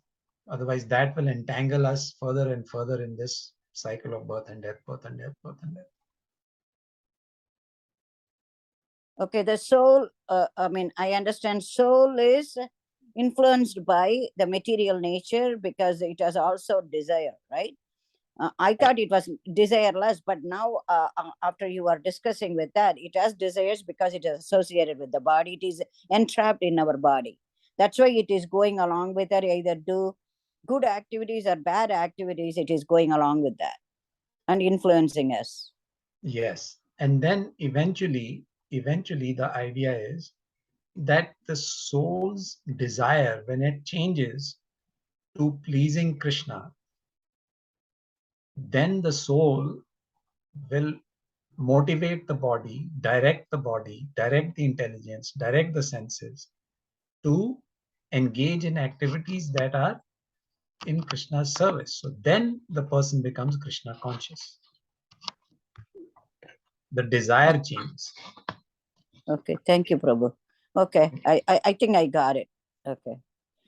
Otherwise, that will entangle us further and further in this cycle of birth and death, birth and death, birth and death.
Okay, the soul, I understand soul is influenced by the material nature because it has also desire, right? I thought it was desireless, but now after you are discussing with that, it has desires because it is associated with the body. It is entrapped in our body. That's why it is going along with it, either do good activities or bad activities. It is going along with that and influencing us.
Yes. And then eventually the idea is that the soul's desire, when it changes to pleasing Krishna, then the soul will motivate the body, direct the intelligence, direct the senses to engage in activities that are in Krishna's service. So then the person becomes Krishna conscious. The desire changes.
Okay, thank you, Prabhu. Okay, I think I got it. Okay.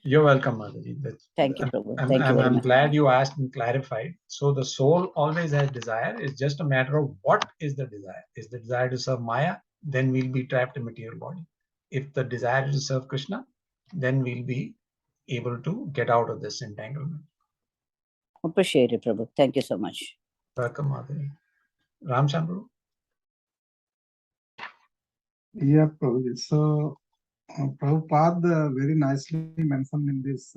You're welcome, Madhuri.
Thank you, Prabhu. Thank you very
I'm
much.
glad you asked and clarified. So the soul always has desire. It's just a matter of what is the desire. Is the desire to serve Maya? Then we'll be trapped in material body. If the desire is to serve Krishna, then we'll be able to get out of this entanglement.
Appreciate it, Prabhu. Thank you so much.
Welcome, Madhuri. Ram Prabhu.
Yeah, Prabhuji. So Prabhupada very nicely mentioned in this,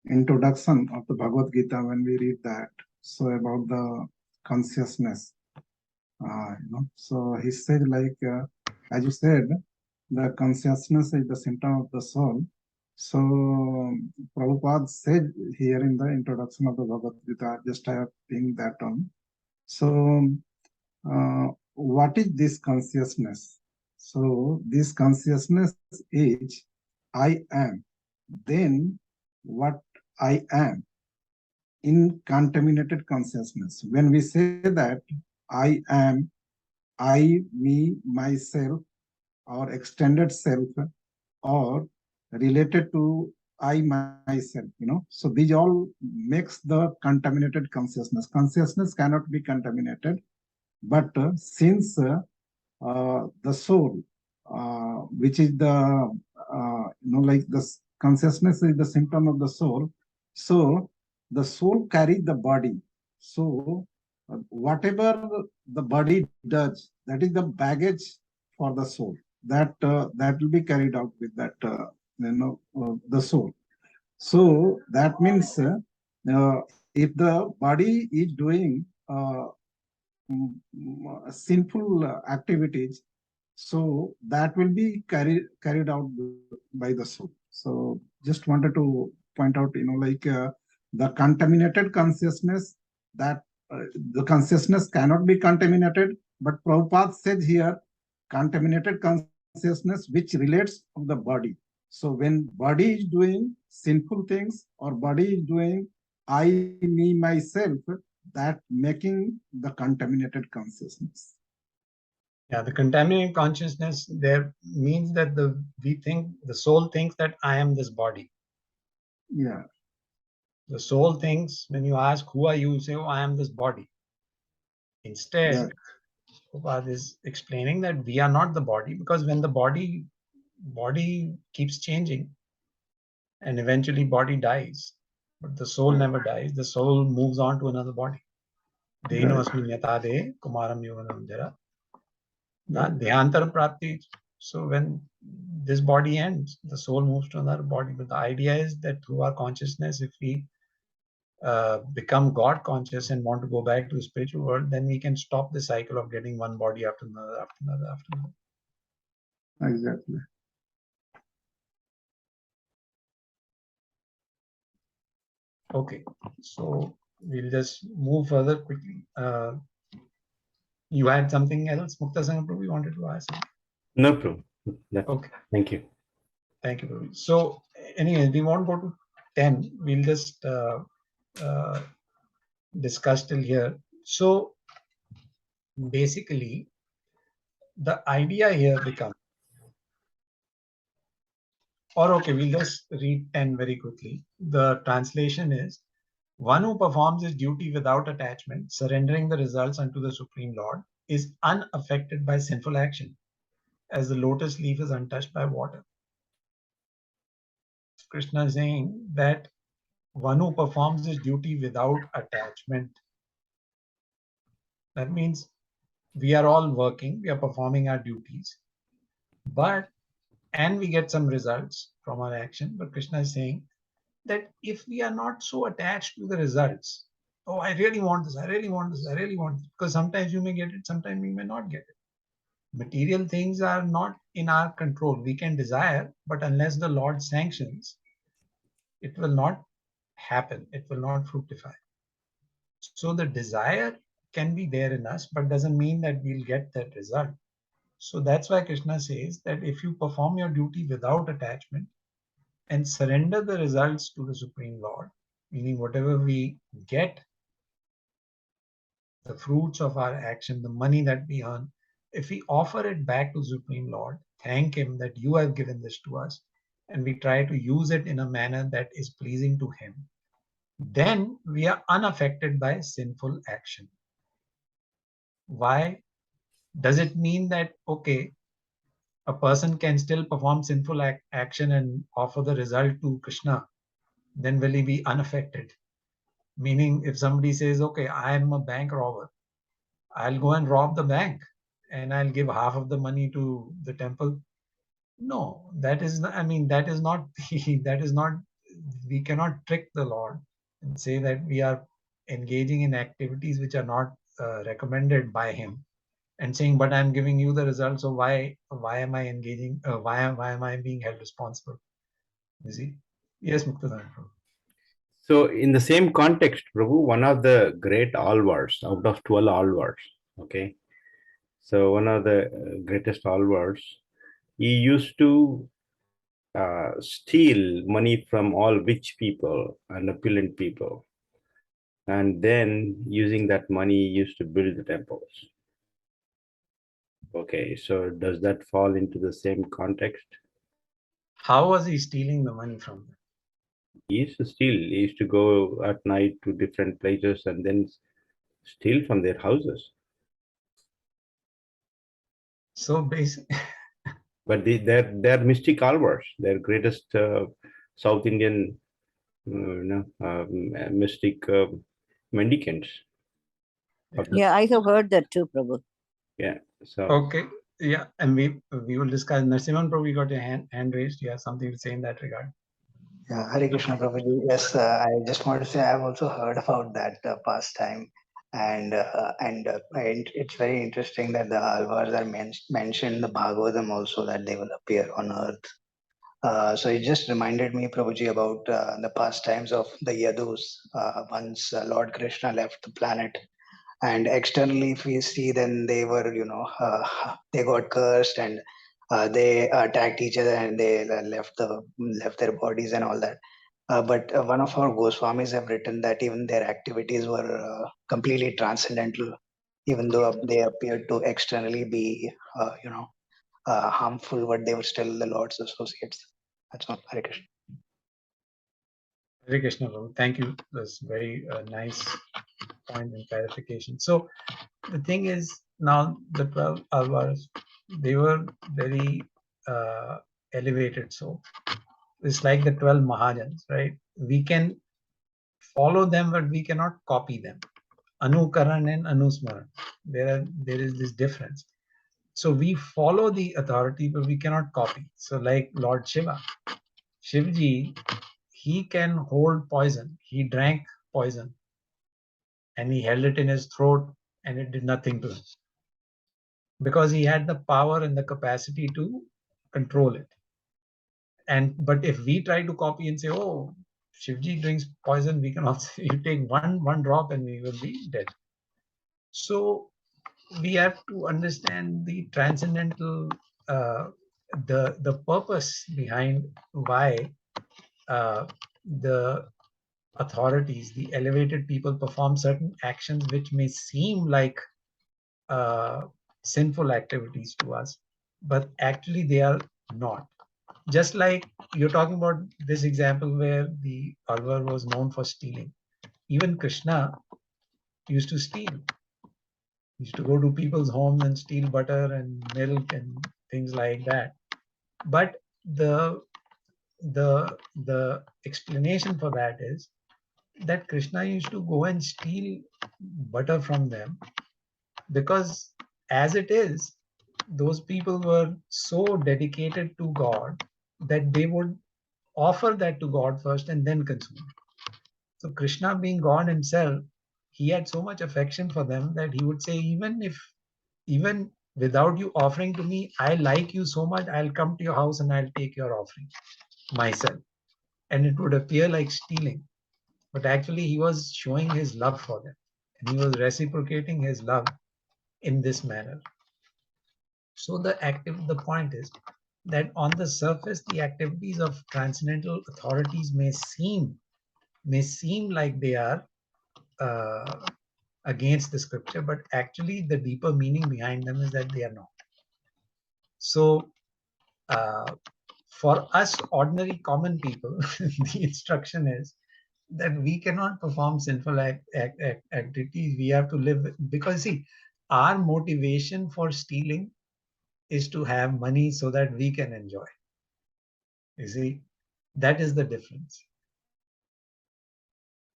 introduction of the Bhagavad Gita when we read that. So about the consciousness, So he said, as you said, the consciousness is the symptom of the soul. So Prabhupada said here in the introduction of the Bhagavad Gita, just I have pinged that on. So what is this consciousness? So this consciousness is I am, then what I am in contaminated consciousness. When we say that I am, I, me, myself, or extended self, or related to I myself, so these all makes the contaminated consciousness. Consciousness cannot be contaminated, but since the soul, which is the, the consciousness is the symptom of the soul, so the soul carries the body. So whatever the body does, that is the baggage for the soul. That will be carried out with that, the soul. So that means if the body is doing sinful activities, so that will be carried out by the soul. So just wanted to point out, the contaminated consciousness, that the consciousness cannot be contaminated, but Prabhupada said here contaminated consciousness which relates of the body. So when body is doing sinful things or body is doing I, me, myself, that making the contaminated consciousness.
Yeah, the contaminated consciousness there means that the soul thinks that I am this body.
Yeah.
The soul thinks, when you ask who are you, say, oh, I am this body. Instead, Prabhupada is explaining that we are not the body, because when the body keeps changing and eventually body dies, but the soul never dies. The soul moves on to another body. Deno asmin yatade kumaram yuvanam jara. Dehantaram prapti. So when this body ends, the soul moves to another body. But the idea is that through our consciousness, if we become God conscious and want to go back to the spiritual world, then we can stop the cycle of getting one body after another, after another, after another.
Exactly.
Okay, so we'll just move further quickly. You had something else, Mukta Sangha Prabhu, you wanted to ask?
No, Prabhu.
Okay.
Thank you.
Thank you, Prabhu. So anyway, we won't go to 10. We'll just discuss till here. So basically, the idea here becomes, or okay, we'll just read 10 very quickly. The translation is, one who performs his duty without attachment, surrendering the results unto the Supreme Lord, is unaffected by sinful action, as the lotus leaf is untouched by water. Krishna is saying that one who performs his duty without attachment, that means we are all working, we are performing our duties, and we get some results from our action. But Krishna is saying that if we are not so attached to the results, oh, I really want this, I really want this, I really want this, because sometimes you may get it, sometimes you may not get it. Material things are not in our control. We can desire, but unless the Lord sanctions, it will not happen. It will not fructify. So the desire can be there in us, but doesn't mean that we'll get that result. So that's why Krishna says that if you perform your duty without attachment and surrender the results to the Supreme Lord, meaning whatever we get, the fruits of our action, the money that we earn, if we offer it back to the Supreme Lord, thank Him that you have given this to us, and we try to use it in a manner that is pleasing to Him, then we are unaffected by sinful action. Why? Does it mean that, okay, a person can still perform sinful action and offer the result to Krishna? Then will he be unaffected? Meaning, if somebody says, okay, I am a bank robber, I'll go and rob the bank and I'll give half of the money to the temple. No, that is not, that is not, we cannot trick the Lord and say that we are engaging in activities which are not recommended by Him, and saying, but I'm giving you the results, so why am I engaging, why am I being held responsible? You see? Yes, Mukta.
So in the same context, Prabhu, one of the great alvards out of 12 alvards, okay? So one of the greatest alvards, he used to steal money from all rich people and opulent people. And then using that money, he used to build the temples. Okay, so does that fall into the same context?
How was he stealing the money from them?
He used to steal. He used to go at night to different places and then steal from their houses.
So basically,
but they're mystic alvards. They're greatest South Indian mystic mendicants.
Yeah, I have heard that too, Prabhu.
Yeah. So
okay. Yeah, and we will discuss. Narasimhan Prabhu, you got your hand raised. You have something to say in that regard?
Yeah, Hare Krishna Prabhuji. Yes, I just want to say I've also heard about that pastime, and it's very interesting that the alvars are mentioned in the Bhagavatam also, that they will appear on earth. So it just reminded me, Prabhuji, about the pastimes of the Yadus once Lord Krishna left the planet. And externally, if we see, then they were, they got cursed, and they attacked each other, and they left their bodies and all that. But one of our Goswamis have written that even their activities were completely transcendental, even though they appeared to externally be, harmful, but they were still the Lord's associates. That's all. Hare Krishna.
Hare Krishna, Prabhu. Thank you. That's very nice point and clarification. So the thing is, now the 12 alvars, they were very elevated. So it's like the 12 Mahajans, right? We can follow them, but we cannot copy them. Anukaran and Anusmaran. There is this difference. So we follow the authority, but we cannot copy. So like Lord Shiva, Shivji, he can hold poison. He drank poison and he held it in his throat and it did nothing to him because he had the power and the capacity to control it. But if we try to copy and say, oh, Shivji drinks poison, we can also, you take one drop and we will be dead. So we have to understand the transcendental, the purpose behind why the authorities, the elevated people perform certain actions which may seem like sinful activities to us, but actually they are not. Just like you're talking about this example where the Alvar was known for stealing. Even Krishna used to steal. He used to go to people's homes and steal butter and milk and things like that. But the explanation for that is that Krishna used to go and steal butter from them because as it is, those people were so dedicated to God that they would offer that to God first and then consume it. So Krishna, being God himself, he had so much affection for them that he would say, even without you offering to me, I like you so much, I'll come to your house and I'll take your offering myself. And it would appear like stealing, but actually he was showing his love for them and he was reciprocating his love in this manner. So the point is that on the surface, the activities of transcendental authorities may seem like they are against the scripture, but actually the deeper meaning behind them is that they are not. So for us ordinary common people, the instruction is that we cannot perform sinful activities. We have to live, because see, our motivation for stealing is to have money so that we can enjoy. You see, that is the difference.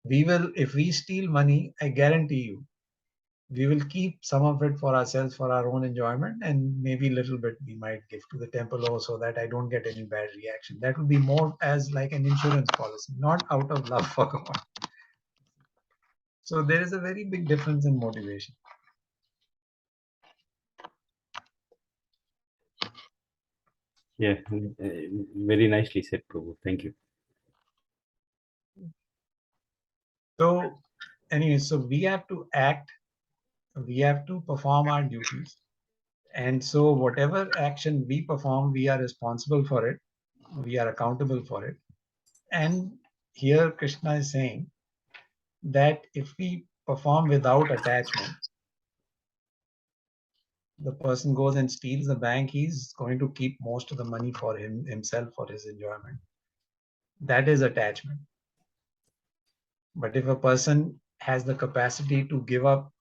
We will, if we steal money, I guarantee you, we will keep some of it for ourselves, for our own enjoyment, and maybe a little bit we might give to the temple also, so that I don't get any bad reaction. That will be more as like an insurance policy, not out of love for God. So there is a very big difference in motivation.
Yeah, very nicely said, Prabhu. Thank you.
So anyway, so we have to act, we have to perform our duties. And so whatever action we perform, we are responsible for it. We are accountable for it. And here Krishna is saying that if we perform without attachment, the person goes and steals the bank, he's going to keep most of the money for himself, for his enjoyment. That is attachment. But if a person has the capacity to give up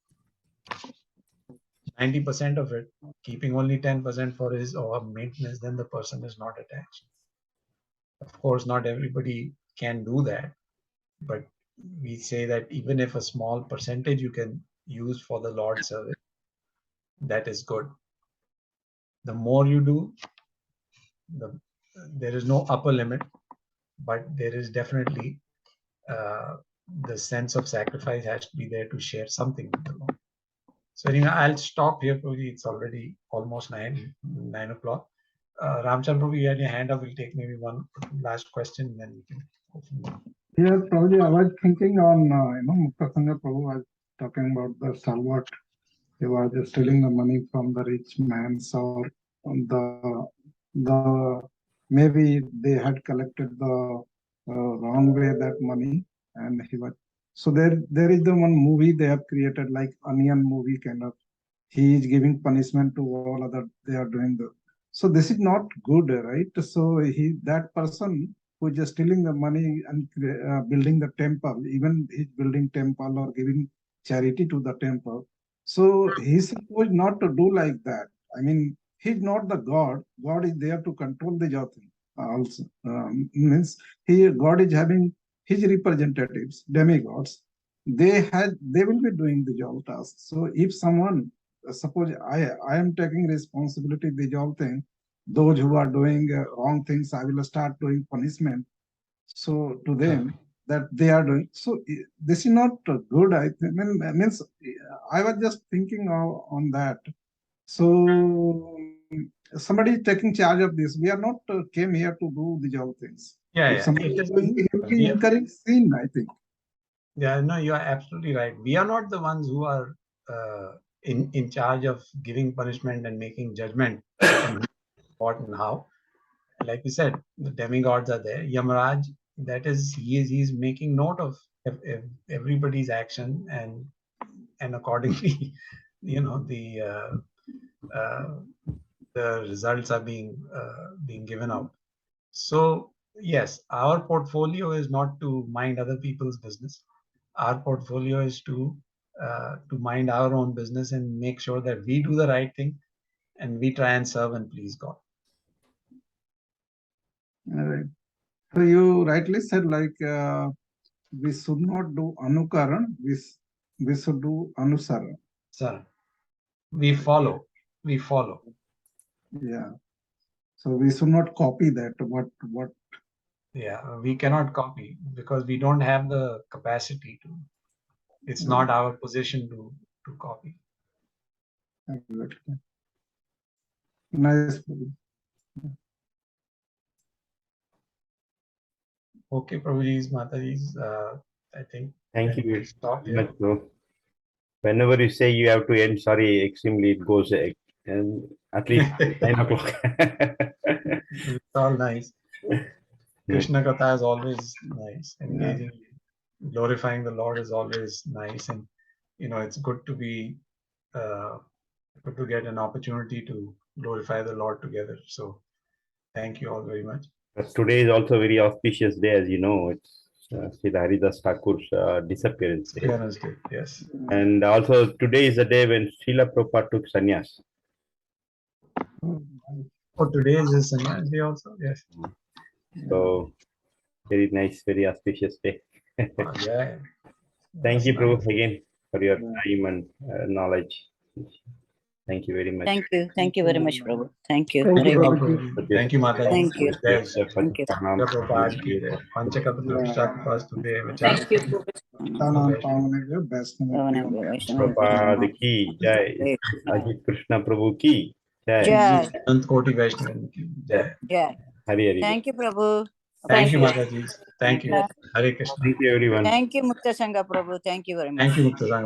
90% of it, keeping only 10% for his or her maintenance, then the person is not attached. Of course, not everybody can do that, but we say that even if a small percentage you can use for the Lord's service, that is good. The more you do, there is no upper limit, but there is definitely the sense of sacrifice has to be there to share something with the Lord. So anyway, I'll stop here, Prabhuji. It's already almost 9 o'clock. Ramchandra Prabhu, you had your hand up. We'll take maybe one last question, and then we can go from there.
Here, Prabhuji, I was thinking on, Mukta Sangha Prabhu was talking about the Salvat. He was just stealing the money from the rich man's, or the maybe they had collected the wrong way that money, and he was. So there is the one movie they have created, like onion movie kind of. He is giving punishment to all other, they are doing the. So this is not good, right? So that person who is just stealing the money and building the temple, even he's building temple or giving charity to the temple. So he's supposed not to do like that. I mean, he's not the God. God is there to control the thing. Also means God is having his representatives, demigods. They will be doing the job task. So if someone, suppose I am taking responsibility the job thing, those who are doing wrong things, I will start doing punishment. So to them that they are doing. So this is not good. I think means I was just thinking on that. So somebody is taking charge of this. We are not came here to do the job things.
Yeah,
If
yeah.
somebody is doing, he will be incurring sin, I think.
Yeah, no, you are absolutely right. We are not the ones who are in charge of giving punishment and making judgment on what and how. Like we said, the demigods are there. Yamaraj, that is, he's making note of everybody's action, and accordingly, the results are being given out. So yes, our portfolio is not to mind other people's business. Our portfolio is to mind our own business and make sure that we do the right thing, and we try and serve and please God.
All right. So you rightly said, like we should not do anukaran, we should do anusara.
Sir, we follow.
Yeah. So we should not copy that. What?
Yeah, we cannot copy because we don't have the capacity to. It's not our position to copy.
Exactly. Nice.
Okay, Prabhuji's, Mataji's, I think.
Thank you
Stop
very
here.
much, bro. Whenever you say you have to end, sorry, extremely it goes and at least 9 o'clock.
It's all nice. Krishna Katha is always nice. Engaging, glorifying the Lord is always nice, and it's good to be good to get an opportunity to glorify the Lord together. So, thank you all very much.
But today is also a very auspicious day, as you know. It's Srila Haridas Thakur's disappearance day.
Disappearance day, yes.
And also today is the day when Srila Prabhupada took sannyas.
Oh, today is his sannyas day also? Yes.
So, very nice, very auspicious day.
Yeah.
Thank you,
That's
Prabhu,
nice.
again for your time and knowledge. Thank you very much.
Thank you very much, Prabhu. Thank you.
Thank you,
Hare
Prabhuji.
Thank you, Mataji.
Thank you.
Yes,
Thank you.
Prabhupada ki jai. Panchakapatrapashtaste
Thank you.
Prabhupada ki jai. Ajit Krishna Prabhu ki jai.
Jai.
Koti Vaishnav ki jai.
Jai.
Hari Hari.
Thank you, Prabhu.
Thank you,
Thank
Mataji. Thank you. Hare Krishna.
Thank you, everyone.
Thank you, Mukta Sangha Prabhu. Thank you very much.
Thank you, Mukta Sangha.